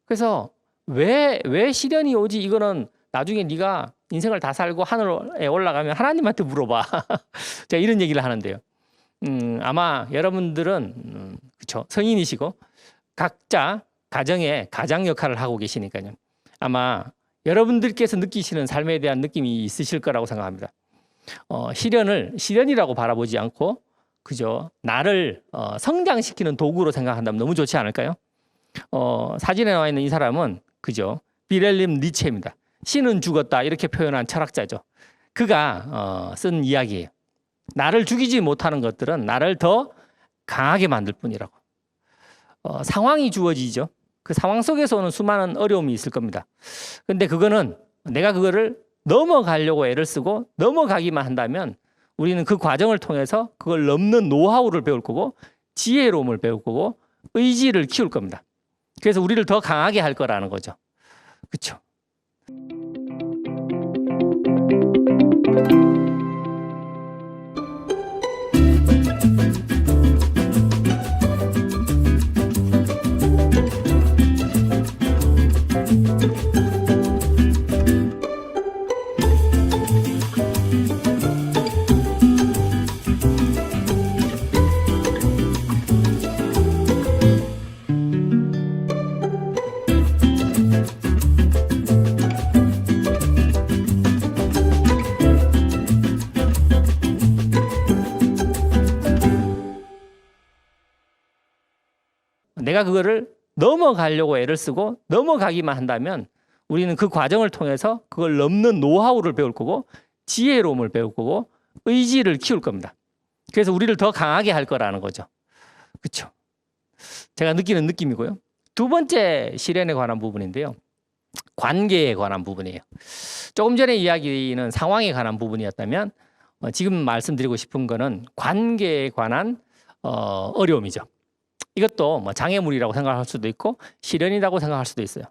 Speaker 5: 그래서 왜 시련이 오지? 이거는 나중에 네가 인생을 다 살고 하늘에 올라가면 하나님한테 물어봐. 제가 이런 얘기를 하는데요. 아마 여러분들은 그쵸, 성인이시고 각자 가정에 가장 역할을 하고 계시니까요. 아마 여러분들께서 느끼시는 삶에 대한 느낌이 있으실 거라고 생각합니다. 시련을 시련이라고 바라보지 않고 그죠, 나를 성장시키는 도구로 생각한다면 너무 좋지 않을까요? 사진에 나와 있는 이 사람은 그죠, 비렐림 니체입니다. 신은 죽었다 이렇게 표현한 철학자죠. 그가 쓴 이야기예요. 나를 죽이지 못하는 것들은 나를 더 강하게 만들 뿐이라고. 상황이 주어지죠. 그 상황 속에서 오는 수많은 어려움이 있을 겁니다. 근데 그거는 내가 그거를 넘어가려고 애를 쓰고 넘어가기만 한다면 우리는 그 과정을 통해서 그걸 넘는 노하우를 배울 거고 지혜로움을 배울 거고 의지를 키울 겁니다. 그래서 우리를 더 강하게 할 거라는 거죠. 그렇죠? 내가 그거를 넘어가려고 애를 쓰고 넘어가기만 한다면 우리는 그 과정을 통해서 그걸 넘는 노하우를 배울 거고 지혜로움을 배울 거고 의지를 키울 겁니다. 그래서 우리를 더 강하게 할 거라는 거죠. 그렇죠? 제가 느끼는 느낌이고요. 두 번째 시련에 관한 부분인데요. 관계에 관한 부분이에요. 조금 전에 이야기는 상황에 관한 부분이었다면 지금 말씀드리고 싶은 거는 관계에 관한 어려움이죠. 이것도 뭐 장애물이라고 생각할 수도 있고 시련이라고 생각할 수도 있어요.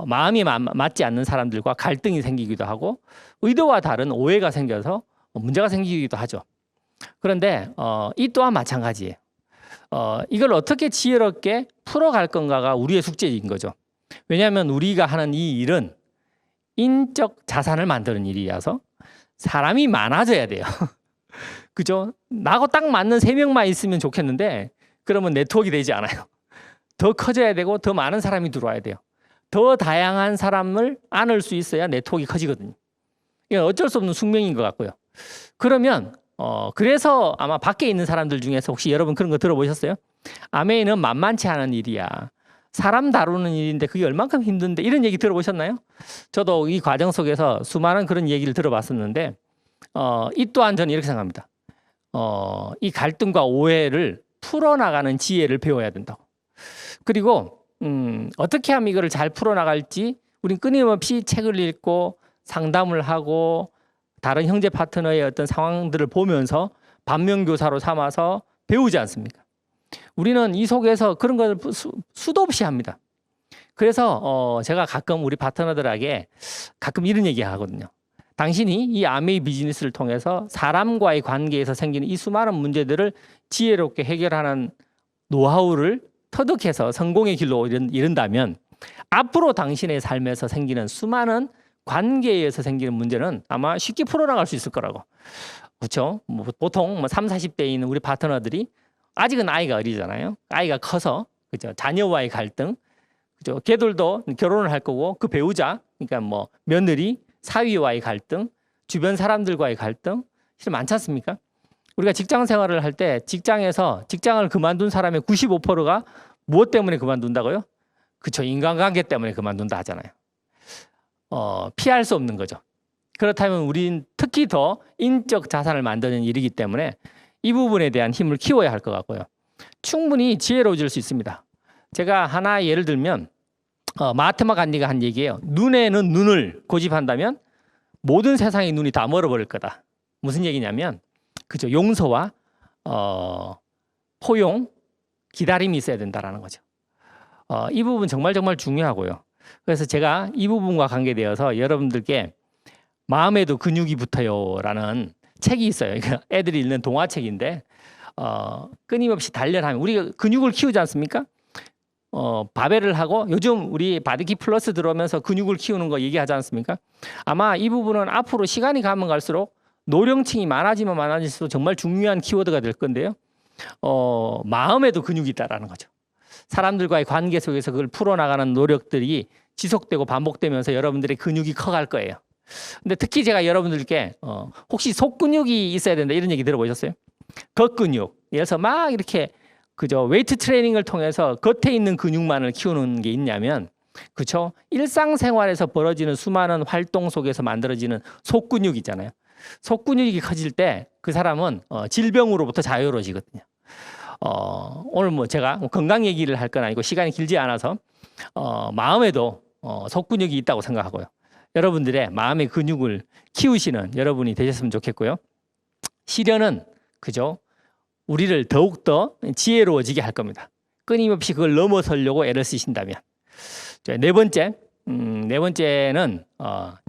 Speaker 5: 마음이 맞지 않는 사람들과 갈등이 생기기도 하고 의도와 다른 오해가 생겨서 문제가 생기기도 하죠. 그런데 이 또한 마찬가지예요. 이걸 어떻게 지혜롭게 풀어갈 건가가 우리의 숙제인 거죠. 왜냐하면 우리가 하는 이 일은 인적 자산을 만드는 일이라서 사람이 많아져야 돼요. 그죠? 나하고 딱 맞는 3명만 있으면 좋겠는데 그러면 네트워크가 되지 않아요. 더 커져야 되고 더 많은 사람이 들어와야 돼요. 더 다양한 사람을 안을 수 있어야 네트워크가 커지거든요. 이건 어쩔 수 없는 숙명인 것 같고요. 그러면 그래서 아마 밖에 있는 사람들 중에서 혹시 여러분 그런 거 들어보셨어요? 아메이는 만만치 않은 일이야. 사람 다루는 일인데 그게 얼만큼 힘든데 이런 얘기 들어보셨나요? 저도 이 과정 속에서 수많은 그런 얘기를 들어봤었는데 이 또한 저는 이렇게 생각합니다. 이 갈등과 오해를 풀어나가는 지혜를 배워야 된다고. 그리고 어떻게 하면 이거를 잘 풀어나갈지 우린 끊임없이 책을 읽고 상담을 하고 다른 형제 파트너의 어떤 상황들을 보면서 반면교사로 삼아서 배우지 않습니까? 우리는 이 속에서 그런 걸 수도 없이 합니다. 그래서 제가 가끔 우리 파트너들에게 가끔 이런 얘기 하거든요. 당신이 이 아메이 비즈니스를 통해서 사람과의 관계에서 생기는 이 수많은 문제들을 지혜롭게 해결하는 노하우를 터득해서 성공의 길로 이른다면 앞으로 당신의 삶에서 생기는 수많은 관계에서 생기는 문제는 아마 쉽게 풀어나갈 수 있을 거라고. 그렇죠? 보통 3, 40대에 있는 우리 파트너들이 아직은 아이가 어리잖아요. 아이가 커서 그죠? 자녀와의 갈등, 그죠? 걔들도 결혼을 할 거고 그 배우자, 그러니까 뭐 며느리, 사위와의 갈등, 주변 사람들과의 갈등, 실은 많지 않습니까? 우리가 직장 생활을 할 때 직장에서 직장을 그만둔 사람의 95%가 무엇 때문에 그만둔다고요? 그렇죠. 인간관계 때문에 그만둔다 하잖아요. 피할 수 없는 거죠. 그렇다면 우린 특히 더 인적 자산을 만드는 일이기 때문에 이 부분에 대한 힘을 키워야 할 것 같고요. 충분히 지혜로워질 수 있습니다. 제가 하나 예를 들면 마하트마 간디가 한 얘기예요. 눈에는 눈을 고집한다면 모든 세상의 눈이 다 멀어버릴 거다. 무슨 얘기냐면 그죠? 용서와 포용, 기다림이 있어야 된다라는 거죠. 이 부분 정말 중요하고요. 그래서 제가 이 부분과 관계되어서 여러분들께 마음에도 근육이 붙어요라는 책이 있어요. 애들이 읽는 동화책인데 끊임없이 단련하면 우리가 근육을 키우지 않습니까? 바벨을 하고 요즘 우리 바디키 플러스 들어오면서 근육을 키우는 거 얘기하지 않습니까? 아마 이 부분은 앞으로 시간이 가면 갈수록 노령층이 많아지면 많아질수록 정말 중요한 키워드가 될 건데요. 마음에도 근육이 있다라는 거죠. 사람들과의 관계 속에서 그걸 풀어나가는 노력들이 지속되고 반복되면서 여러분들의 근육이 커갈 거예요. 근데 특히 제가 여러분들께 혹시 속근육이 있어야 된다 이런 얘기 들어보셨어요? 겉근육. 예를 들어서 막 이렇게 그저 웨이트 트레이닝을 통해서 겉에 있는 근육만을 키우는 게 있냐면 그렇죠? 일상생활에서 벌어지는 수많은 활동 속에서 만들어지는 속근육이 있잖아요. 속근육이 커질 때 그 사람은 질병으로부터 자유로워지거든요. 오늘 뭐 제가 건강 얘기를 할 건 아니고 시간이 길지 않아서 마음에도 속근육이 있다고 생각하고요. 여러분들의 마음의 근육을 키우시는 여러분이 되셨으면 좋겠고요. 시련은 그죠? 우리를 더욱더 지혜로워지게 할 겁니다. 끊임없이 그걸 넘어서려고 애를 쓰신다면. 네 번째는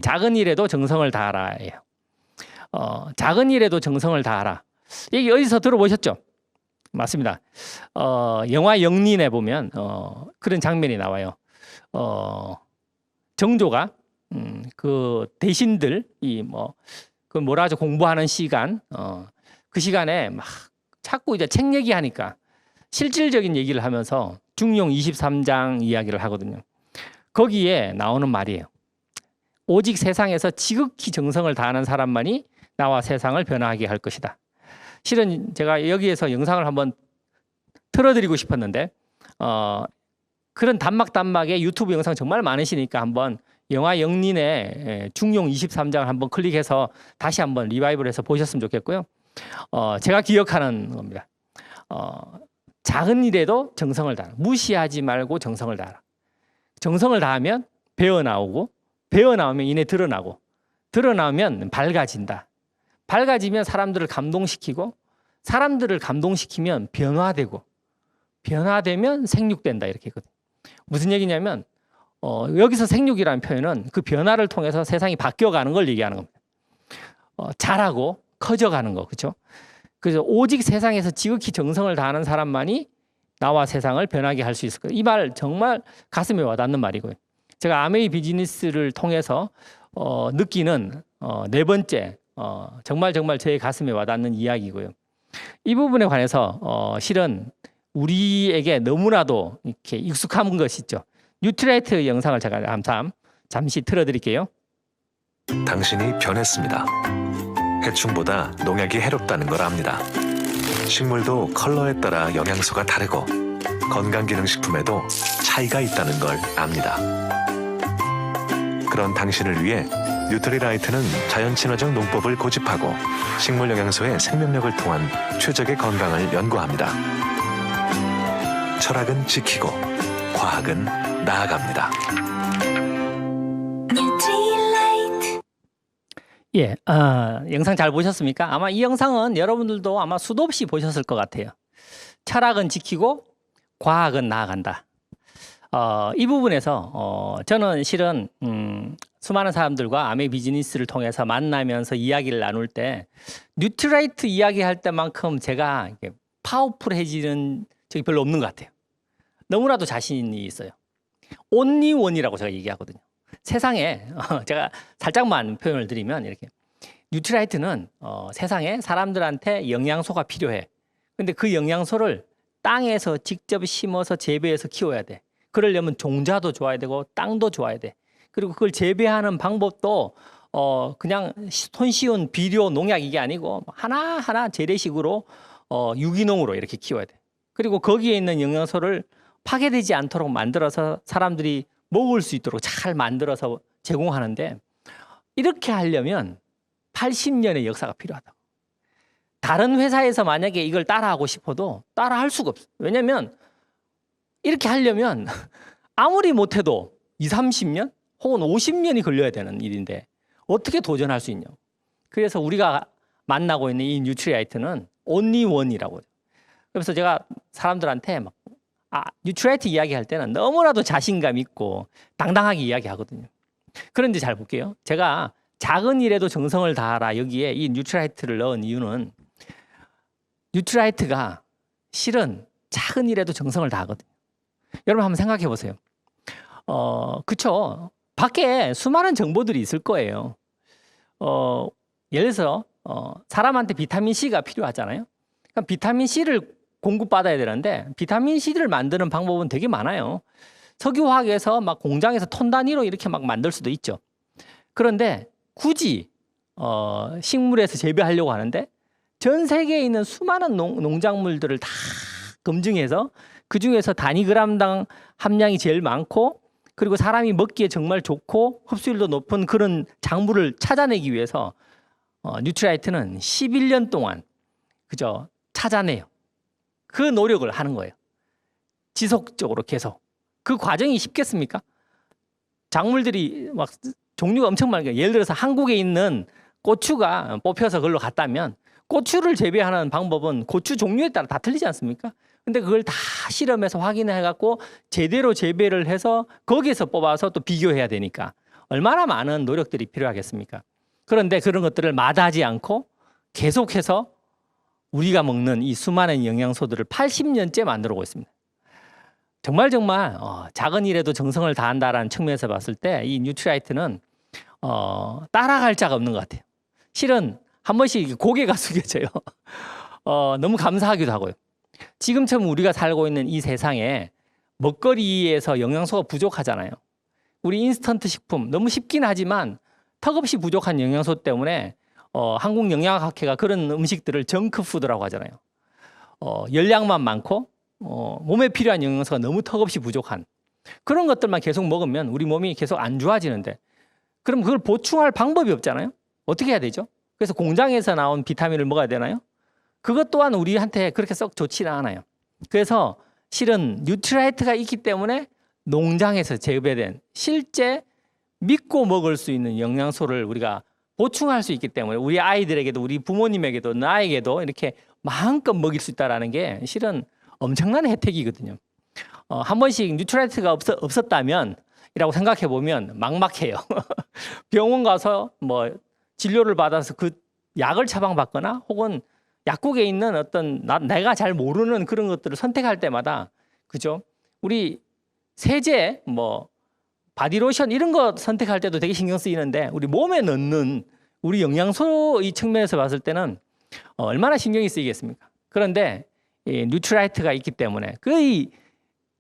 Speaker 5: 작은 일에도 정성을 다하라예요. 작은 일에도 정성을 다하라. 얘기 어디서 들어보셨죠? 맞습니다. 영화 영린에 보면 그런 장면이 나와요. 정조가 그 대신들 그 뭐라 하죠? 공부하는 시간 그 시간에 막 자꾸 이제 책 얘기하니까 실질적인 얘기를 하면서 중용 23장 이야기를 하거든요. 거기에 나오는 말이에요. 오직 세상에서 지극히 정성을 다하는 사람만이 나와 세상을 변화하게 할 것이다. 실은 제가 여기에서 영상을 한번 틀어드리고 싶었는데 그런 단막의 유튜브 영상 정말 많으시니까 한번 영화 영린의 중용 23장을 한번 클릭해서 다시 한번 리바이벌해서 보셨으면 좋겠고요. 제가 기억하는 겁니다. 작은 일에도 정성을 다하라. 무시하지 말고 정성을 다하라. 정성을 다하면 배어나오고 배어나오면 이내 드러나고 드러나면 밝아진다. 밝아지면 사람들을 감동시키고 사람들을 감동시키면 변화되고 변화되면 생육된다 이렇게 했거든요. 무슨 얘기냐면 여기서 생육이라는 표현은 그 변화를 통해서 세상이 바뀌어가는 걸 얘기하는 겁니다. 자라고 커져가는 거 그렇죠? 그래서 오직 세상에서 지극히 정성을 다하는 사람만이 나와 세상을 변하게 할 수 있을 거예요. 이 말 정말 가슴에 와닿는 말이고요. 제가 아메이 비즈니스를 통해서 느끼는 네 번째 정말 저의 가슴에 와닿는 이야기고요. 이 부분에 관해서 실은 우리에게 너무나도 이렇게 익숙한 것이 있죠. 뉴트라이트 영상을 제가 잠시 틀어드릴게요.
Speaker 6: 당신이 변했습니다. 해충보다 농약이 해롭다는 걸 압니다. 식물도 컬러에 따라 영양소가 다르고 건강기능식품에도 차이가 있다는 걸 압니다. 그런 당신을 위해 뉴트리라이트는 자연친화적 농법을 고집하고 식물 영양소의 생명력을 통한 최적의 건강을 연구합니다. 철학은 지키고 과학은 나아갑니다.
Speaker 5: 예, 영상 잘 보셨습니까? 아마 이 영상은 여러분들도 아마 수도 없이 보셨을 것 같아요. 철학은 지키고 과학은 나아간다. 이 부분에서 저는 실은 수많은 사람들과 아메 비즈니스를 통해서 만나면서 이야기를 나눌 때 뉴트라이트 이야기할 때만큼 제가 파워풀해지는 적이 별로 없는 것 같아요. 너무나도 자신이 있어요. only one이라고 제가 얘기하거든요. 세상에 제가 살짝만 표현을 드리면 이렇게 뉴트라이트는 세상에 사람들한테 영양소가 필요해. 근데 그 영양소를 땅에서 직접 심어서 재배해서 키워야 돼. 그러려면 종자도 좋아야 되고 땅도 좋아야 돼. 그리고 그걸 재배하는 방법도 그냥 손쉬운 비료 농약 이게 아니고 하나하나 재래식으로 유기농으로 이렇게 키워야 돼. 그리고 거기에 있는 영양소를 파괴되지 않도록 만들어서 사람들이 먹을 수 있도록 잘 만들어서 제공하는데 이렇게 하려면 80년의 역사가 필요하다고. 다른 회사에서 만약에 이걸 따라하고 싶어도 따라할 수가 없어요. 왜냐하면 이렇게 하려면 아무리 못해도 20, 30년 혹은 50년이 걸려야 되는 일인데 어떻게 도전할 수 있냐고. 그래서 우리가 만나고 있는 이 뉴트리라이트는 only one이라고. 그래서 제가 사람들한테 막 뉴트리라이트 이야기할 때는 너무나도 자신감 있고 당당하게 이야기하거든요. 그런데 잘 볼게요. 제가 작은 일에도 정성을 다하라 여기에 이 뉴트리라이트를 넣은 이유는 뉴트리라이트가 실은 작은 일에도 정성을 다하거든요. 여러분 한번 생각해 보세요. 그쵸. 밖에 수많은 정보들이 있을 거예요. 예를 들어서 사람한테 비타민 C가 필요하잖아요. 그럼 비타민 C를 공급받아야 되는데 비타민 C를 만드는 방법은 되게 많아요. 석유화학에서 막 공장에서 톤 단위로 이렇게 막 만들 수도 있죠. 그런데 굳이 식물에서 재배하려고 하는데 전 세계에 있는 수많은 농작물들을 다 검증해서 그 중에서 단위그램당 함량이 제일 많고 그리고 사람이 먹기에 정말 좋고 흡수율도 높은 그런 작물을 찾아내기 위해서 뉴트리라이트는 11년 동안 그저 찾아내요. 그 노력을 하는 거예요. 지속적으로 계속. 그 과정이 쉽겠습니까? 작물들이 막 종류가 엄청 많아요. 예를 들어서 한국에 있는 고추가 뽑혀서 그걸로 갔다면 고추를 재배하는 방법은 고추 종류에 따라 다 틀리지 않습니까? 근데 그걸 다 실험해서 확인해 갖고 제대로 재배를 해서 거기에서 뽑아서 또 비교해야 되니까 얼마나 많은 노력들이 필요하겠습니까? 그런데 그런 것들을 마다하지 않고 계속해서 우리가 먹는 이 수많은 영양소들을 80년째 만들어 오고 있습니다. 정말 작은 일에도 정성을 다한다라는 측면에서 봤을 때 이 뉴트리라이트는 따라갈 자가 없는 것 같아요. 실은 한 번씩 고개가 숙여져요. 너무 감사하기도 하고요. 지금처럼 우리가 살고 있는 이 세상에 먹거리에서 영양소가 부족하잖아요. 우리 인스턴트 식품 너무 쉽긴 하지만 턱없이 부족한 영양소 때문에 한국영양학회가 그런 음식들을 정크푸드라고 하잖아요. 열량만 많고 몸에 필요한 영양소가 너무 턱없이 부족한 그런 것들만 계속 먹으면 우리 몸이 계속 안 좋아지는데 그럼 그걸 보충할 방법이 없잖아요. 어떻게 해야 되죠? 그래서 공장에서 나온 비타민을 먹어야 되나요? 그것 또한 우리한테 그렇게 썩 좋지는 않아요. 그래서 실은 뉴트리라이트가 있기 때문에 농장에서 재배된 실제 믿고 먹을 수 있는 영양소를 우리가 보충할 수 있기 때문에 우리 아이들에게도 우리 부모님에게도 나에게도 이렇게 마음껏 먹일 수 있다는 게 실은 엄청난 혜택이거든요. 한 번씩 뉴트리라이트가 없었다면 이라고 생각해 보면 막막해요. 병원 가서 뭐 진료를 받아서 그 약을 처방받거나 혹은 약국에 있는 어떤 내가 잘 모르는 그런 것들을 선택할 때마다 그죠? 우리 세제 뭐 바디로션 이런 거 선택할 때도 되게 신경 쓰이는데 우리 몸에 넣는 우리 영양소 이 측면에서 봤을 때는 얼마나 신경이 쓰이겠습니까? 그런데 이 뉴트리라이트가 있기 때문에 거의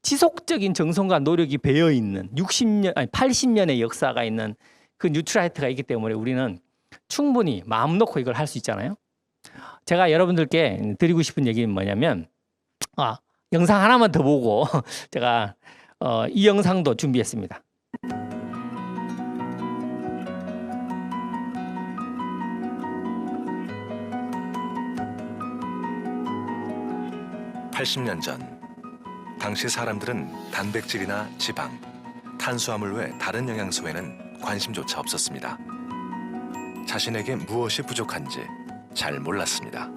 Speaker 5: 지속적인 정성과 노력이 배어 있는 80년의 역사가 있는 그 뉴트리라이트가 있기 때문에 우리는 충분히 마음 놓고 이걸 할 수 있잖아요. 제가 여러분들께 드리고 싶은 얘기는 뭐냐면 영상 하나만 더 보고 제가 이 영상도 준비했습니다.
Speaker 6: (80년) 전 당시 사람들은 단백질이나 지방, 탄수화물 외 다른 영양소에는 관심조차 없었습니다. 자신에게 무엇이 부족한지 잘 몰랐습니다.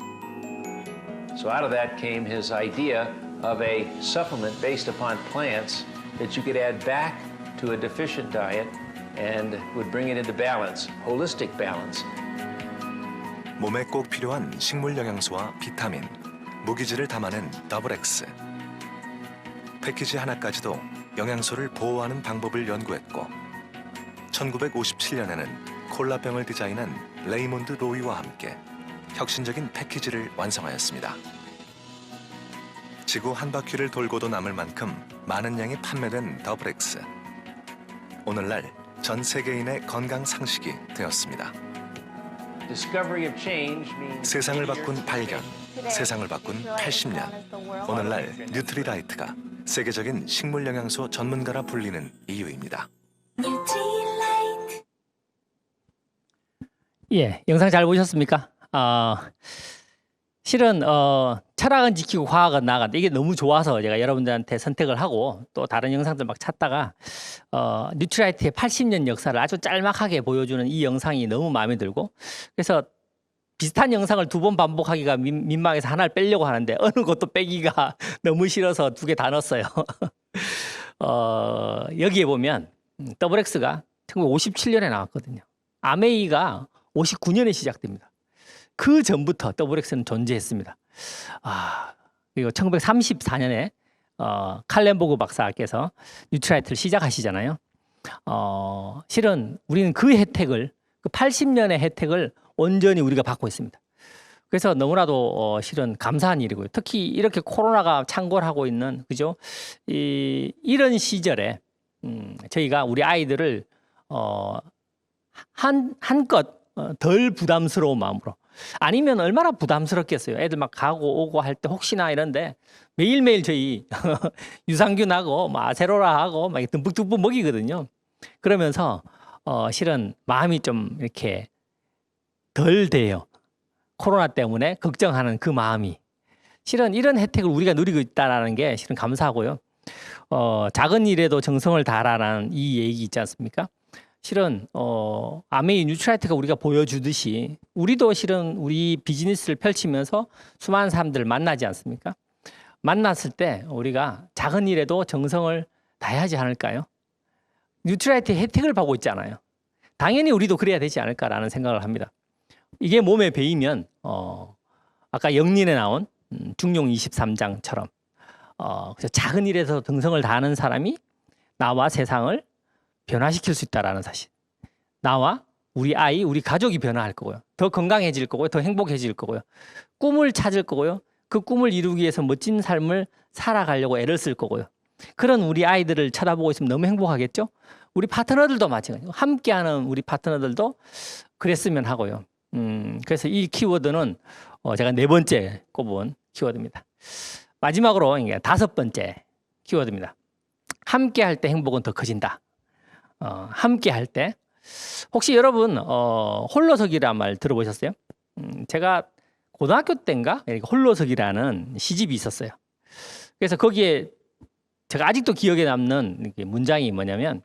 Speaker 7: So out of that came his idea of a supplement based upon plants that you could add back to a deficient diet and would bring it into balance, holistic balance.
Speaker 6: 몸에 꼭 필요한 식물 영양소와 비타민, 무기질을 담아낸 더블X. 패키지 하나까지도 영양소를 보호하는 방법을 연구했고 1957년에는 콜라병을 디자인한 레이몬드 로이와 함께 혁신적인 패키지를 완성하였습니다. 지구 한 바퀴를 돌고도 남을 만큼 많은 양이 판매된 더블X. 오늘날 전 세계인의 건강 상식이 되었습니다.
Speaker 7: Discovery of change means
Speaker 6: 세상을 바꾼 발견, 세상을 바꾼 80년. 오늘날 뉴트리라이트가 세계적인 식물 영양소 전문가라 불리는 이유입니다.
Speaker 5: 예, 영상 잘 보셨습니까? 실은 철학은 지키고 과학은 나아간다. 이게 너무 좋아서 제가 여러분들한테 선택을 하고 또 다른 영상들 막 찾다가 뉴트라이트의 80년 역사를 아주 짤막하게 보여주는 이 영상이 너무 마음에 들고 그래서 비슷한 영상을 2번 반복하기가 민망해서 하나를 빼려고 하는데 어느 것도 빼기가 너무 싫어서 2개 다 넣었어요. 여기에 보면 더블X가 1957년에 나왔거든요. 아메이가 59년에 시작됩니다. 그 전부터 더블X는 존재했습니다. 그리고 1934년에 칼렌보그 박사께서 뉴트라이트를 시작하시잖아요. 실은 우리는 그 혜택을, 그 80년의 혜택을 온전히 우리가 받고 있습니다. 그래서 너무나도 실은 감사한 일이고요. 특히 이렇게 코로나가 창궐하고 있는, 그죠? 이런 시절에 저희가 우리 아이들을 한껏 덜 부담스러운 마음으로 아니면 얼마나 부담스럽겠어요. 애들 막 가고 오고 할 때 혹시나 이런데 매일매일 저희 유산균하고 아세로라하고 막 듬뿍듬뿍 먹이거든요. 그러면서 실은 마음이 좀 이렇게 덜 돼요. 코로나 때문에 걱정하는 그 마음이. 실은 이런 혜택을 우리가 누리고 있다는 게 실은 감사하고요. 작은 일에도 정성을 다하라는 이 얘기 있지 않습니까? 실은 아메이 뉴트라이트가 우리가 보여주듯이 우리도 실은 우리 비즈니스를 펼치면서 수많은 사람들을 만나지 않습니까? 만났을 때 우리가 작은 일에도 정성을 다해야지 않을까요? 뉴트라이트의 혜택을 받고 있잖아요. 당연히 우리도 그래야 되지 않을까라는 생각을 합니다. 이게 몸에 배이면 아까 영린에 나온 중용 23장처럼 그래서 작은 일에서 정성을 다하는 사람이 나와 세상을 변화시킬 수 있다라는 사실. 나와 우리 아이, 우리 가족이 변화할 거고요. 더 건강해질 거고요. 더 행복해질 거고요. 꿈을 찾을 거고요. 그 꿈을 이루기 위해서 멋진 삶을 살아가려고 애를 쓸 거고요. 그런 우리 아이들을 쳐다보고 있으면 너무 행복하겠죠? 우리 파트너들도 마찬가지고 함께하는 우리 파트너들도 그랬으면 하고요. 그래서 이 키워드는 제가 4번째 꼽은 키워드입니다. 마지막으로 5번째 키워드입니다. 함께할 때 행복은 더 커진다. 함께할 때 혹시 여러분 홀로서기란 말 들어보셨어요? 제가 고등학교 때인가 홀로서기라는 시집이 있었어요. 그래서 거기에 제가 아직도 기억에 남는 문장이 뭐냐면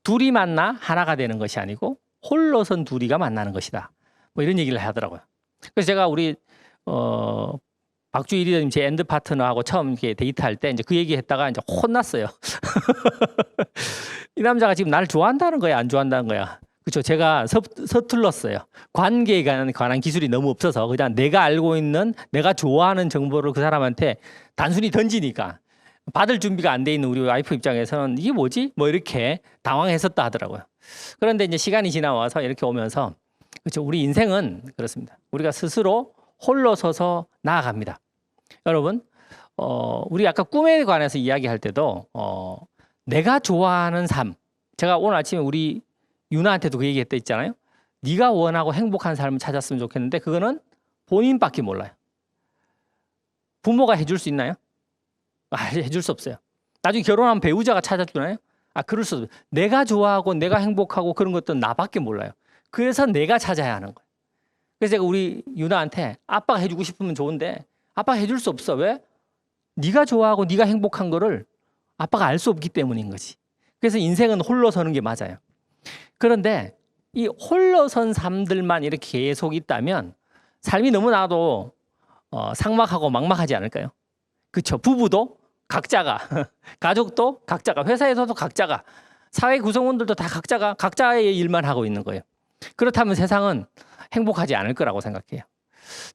Speaker 5: 둘이 만나 하나가 되는 것이 아니고 홀로선 둘이가 만나는 것이다. 뭐 이런 얘기를 하더라고요. 그래서 제가 우리 박주희 리더님 제 엔드 파트너하고 처음 이렇게 데이트할 때 이제 그 얘기했다가 이제 혼났어요. 이 남자가 지금 나를 좋아한다는 거야, 안 좋아한다는 거야. 그렇죠. 제가 서툴렀어요. 관계에 관한 기술이 너무 없어서 그냥 내가 알고 있는, 내가 좋아하는 정보를 그 사람한테 단순히 던지니까 받을 준비가 안 돼 있는 우리 와이프 입장에서는 이게 뭐지? 뭐 이렇게 당황했었다 하더라고요. 그런데 이제 시간이 지나와서 이렇게 오면서 그렇죠. 우리 인생은 그렇습니다. 우리가 스스로 홀로 서서 나아갑니다. 여러분, 우리 아까 꿈에 관해서 이야기할 때도 내가 좋아하는 삶. 제가 오늘 아침에 우리 유나한테도 그 얘기했다 있잖아요. 네가 원하고 행복한 삶을 찾았으면 좋겠는데 그거는 본인밖에 몰라요. 부모가 해줄 수 있나요? 해줄 수 없어요. 나중에 결혼하면 배우자가 찾아주나요? 그럴 수 없어요. 내가 좋아하고 내가 행복하고 그런 것들은 나밖에 몰라요. 그래서 내가 찾아야 하는 거예요. 그래서 제가 우리 유나한테 아빠가 해주고 싶으면 좋은데 아빠가 해줄 수 없어. 왜? 네가 좋아하고 네가 행복한 거를 아빠가 알 수 없기 때문인 거지. 그래서 인생은 홀로 서는 게 맞아요. 그런데 이 홀로 선 삶들만 이렇게 계속 있다면 삶이 너무나도 삭막하고 막막하지 않을까요? 그렇죠. 부부도 각자가, 가족도 각자가, 회사에서도 각자가, 사회 구성원들도 다 각자가 각자의 일만 하고 있는 거예요. 그렇다면 세상은 행복하지 않을 거라고 생각해요.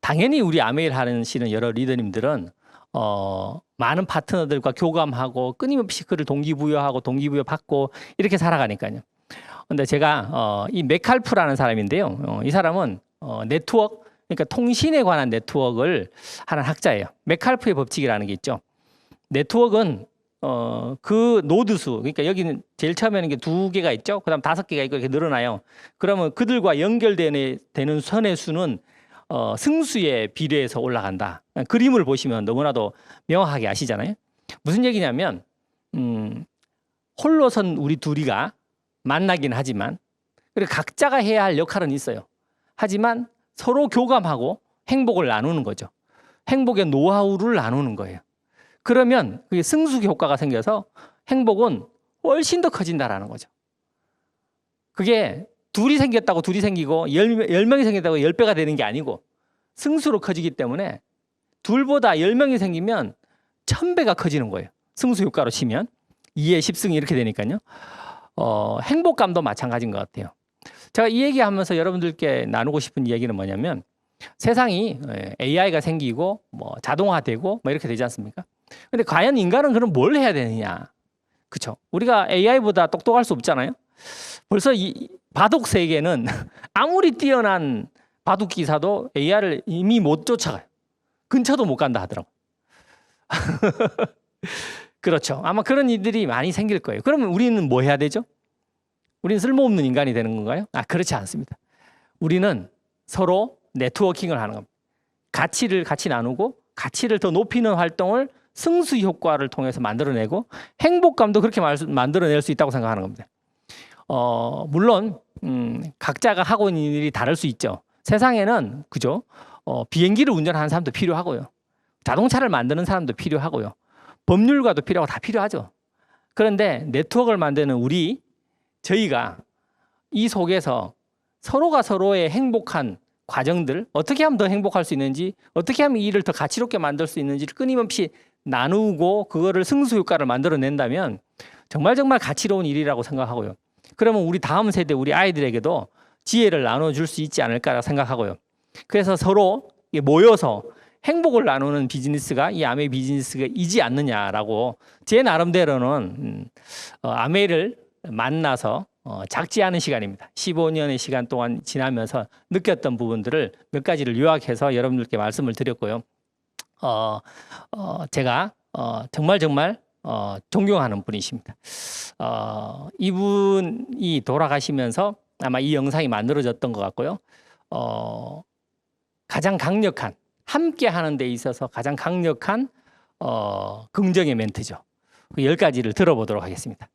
Speaker 5: 당연히 우리 아메일 하시는 여러 리더님들은 많은 파트너들과 교감하고 끊임없이 그를 동기부여하고 동기부여 받고 이렇게 살아가니까요. 근데 제가 이 메칼프라는 사람인데요. 이 사람은 네트워크, 그러니까 통신에 관한 네트워크를 하는 학자예요. 메칼프의 법칙이라는 게 있죠. 네트워크는 그 노드수, 그러니까 여기는 제일 처음에는 게 2개가 있죠. 그다음 5개가 있고 이렇게 늘어나요. 그러면 그들과 연결되는 선의 수는 승수에 비례해서 올라간다. 그림을 보시면 너무나도 명확하게 아시잖아요. 무슨 얘기냐면 홀로선 우리 둘이가 만나긴 하지만 그리고 각자가 해야 할 역할은 있어요. 하지만 서로 교감하고 행복을 나누는 거죠. 행복의 노하우를 나누는 거예요. 그러면 그게 승수 효과가 생겨서 행복은 훨씬 더 커진다라는 거죠. 그게 둘이 생겼다고 둘이 생기고 10명이 생겼다고 10배가 되는 게 아니고 승수로 커지기 때문에 둘보다 10명이 생기면 1000배가 커지는 거예요. 승수 효과로 치면 2의 10승이 이렇게 되니까요. 행복감도 마찬가지인 것 같아요. 제가 이 얘기하면서 여러분들께 나누고 싶은 이야기는 뭐냐면 세상이 AI가 생기고 뭐 자동화되고 뭐 이렇게 되지 않습니까? 근데 과연 인간은 그럼 뭘 해야 되느냐? 그렇죠? 우리가 AI보다 똑똑할 수 없잖아요. 벌써 이 바둑 세계는 아무리 뛰어난 바둑 기사도 AI를 이미 못 쫓아가요. 근처도 못 간다 하더라고요. 그렇죠. 아마 그런 일들이 많이 생길 거예요. 그러면 우리는 뭐 해야 되죠? 우리는 쓸모없는 인간이 되는 건가요? 그렇지 않습니다. 우리는 서로 네트워킹을 하는 겁니다. 가치를 같이 나누고 가치를 더 높이는 활동을 승수 효과를 통해서 만들어내고 행복감도 그렇게 만들어낼 수 있다고 생각하는 겁니다. 물론 각자가 하고 있는 일이 다를 수 있죠. 세상에는 그죠? 비행기를 운전하는 사람도 필요하고요. 자동차를 만드는 사람도 필요하고요. 법률가도 필요하고 다 필요하죠. 그런데 네트워크를 만드는 저희가 이 속에서 서로가 서로의 행복한 과정들, 어떻게 하면 더 행복할 수 있는지, 어떻게 하면 이 일을 더 가치롭게 만들 수 있는지를 끊임없이 나누고 그거를 승수 효과를 만들어낸다면 정말 가치로운 일이라고 생각하고요. 그러면 우리 다음 세대, 우리 아이들에게도 지혜를 나눠줄 수 있지 않을까 생각하고요. 그래서 서로 모여서 행복을 나누는 비즈니스가 이 아메이 비즈니스가 이지 않느냐라고 제 나름대로는 아메이를 만나서 작지 않은 시간입니다. 15년의 시간 동안 지나면서 느꼈던 부분들을 몇 가지를 요약해서 여러분들께 말씀을 드렸고요. 제가 정말 존경하는 분이십니다. 이분이 돌아가시면서 아마 이 영상이 만들어졌던 것 같고요. 가장 강력한 함께 하는 데 있어서 가장 강력한 긍정의 멘트죠. 그 10가지를 들어보도록 하겠습니다.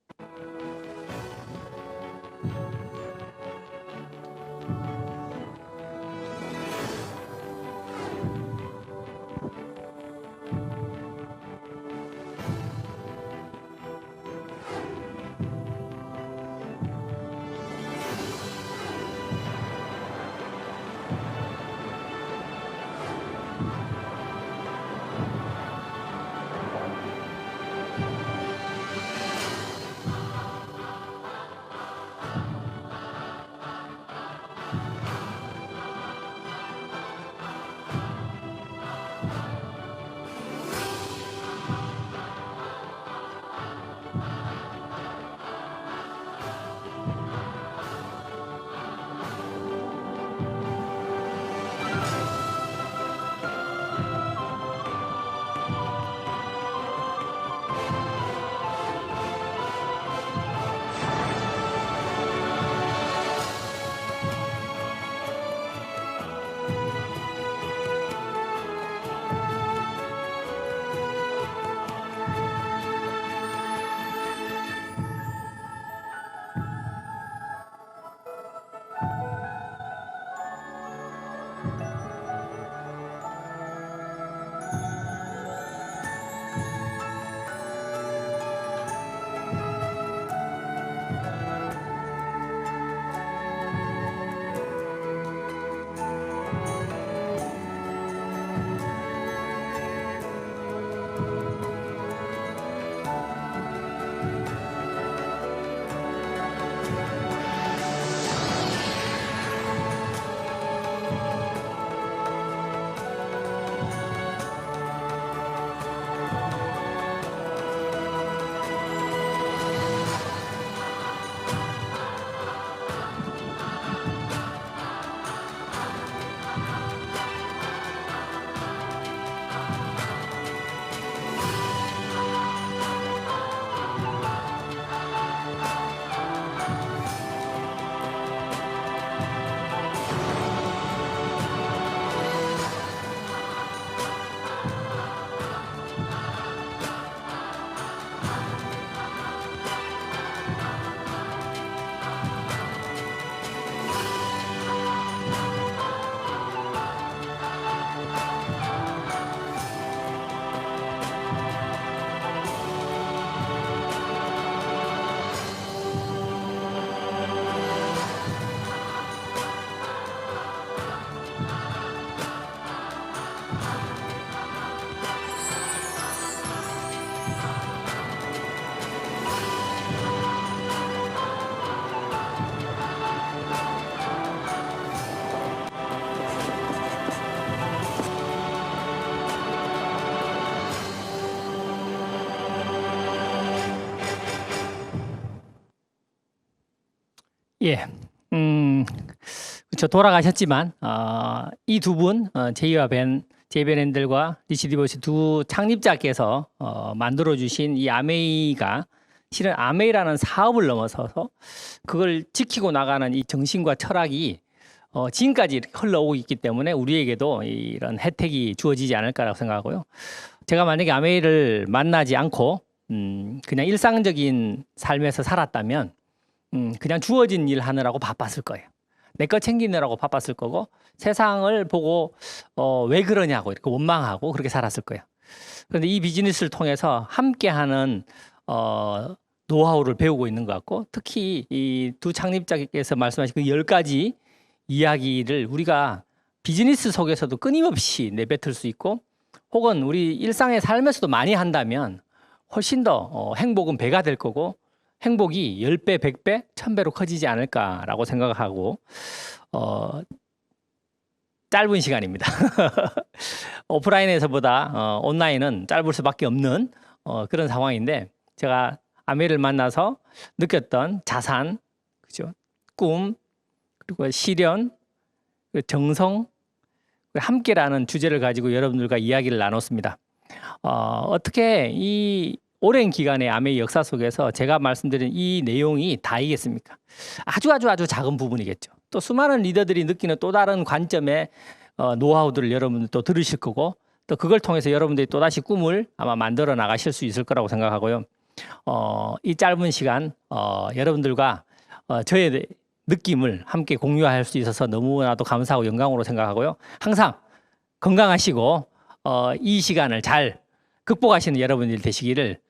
Speaker 5: 예. 그렇죠. 돌아가셨지만 이 두 분, 제이와 벤, 제이벤앤들과 리치 디보시 두 창립자께서 만들어주신 이 아메이가 실은 아메이라는 사업을 넘어서서 그걸 지키고 나가는 이 정신과 철학이 지금까지 이렇게 흘러오고 있기 때문에 우리에게도 이런 혜택이 주어지지 않을까라고 생각하고요. 제가 만약에 아메이를 만나지 않고 그냥 일상적인 삶에서 살았다면 그냥 주어진 일 하느라고 바빴을 거예요. 내 거 챙기느라고 바빴을 거고 세상을 보고 왜 그러냐고 이렇게 원망하고 그렇게 살았을 거예요. 그런데 이 비즈니스를 통해서 함께하는 노하우를 배우고 있는 것 같고 특히 이 두 창립자께서 말씀하신 그 10가지 이야기를 우리가 비즈니스 속에서도 끊임없이 내뱉을 수 있고 혹은 우리 일상의 삶에서도 많이 한다면 훨씬 더 행복은 배가 될 거고 행복이 10배, 100배, 1000배로 커지지 않을까라고 생각하고 짧은 시간입니다. 오프라인에서보다 온라인은 짧을 수밖에 없는 그런 상황인데 제가 아메를 만나서 느꼈던 자산, 그죠? 꿈, 그리고 시련, 정성, 함께라는 주제를 가지고 여러분들과 이야기를 나눴습니다. 어떻게 이 오랜 기간의 아메이 역사 속에서 제가 말씀드린 이 내용이 다이겠습니까? 아주 작은 부분이겠죠. 또 수많은 리더들이 느끼는 또 다른 관점의 노하우들을 여러분들 또 들으실 거고 또 그걸 통해서 여러분들이 또다시 꿈을 아마 만들어 나가실 수 있을 거라고 생각하고요. 이 짧은 시간 여러분들과 저의 느낌을 함께 공유할 수 있어서 너무나도 감사하고 영광으로 생각하고요. 항상 건강하시고 이 시간을 잘 극복하시는 여러분들이 되시기를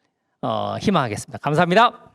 Speaker 5: 희망하겠습니다. 감사합니다.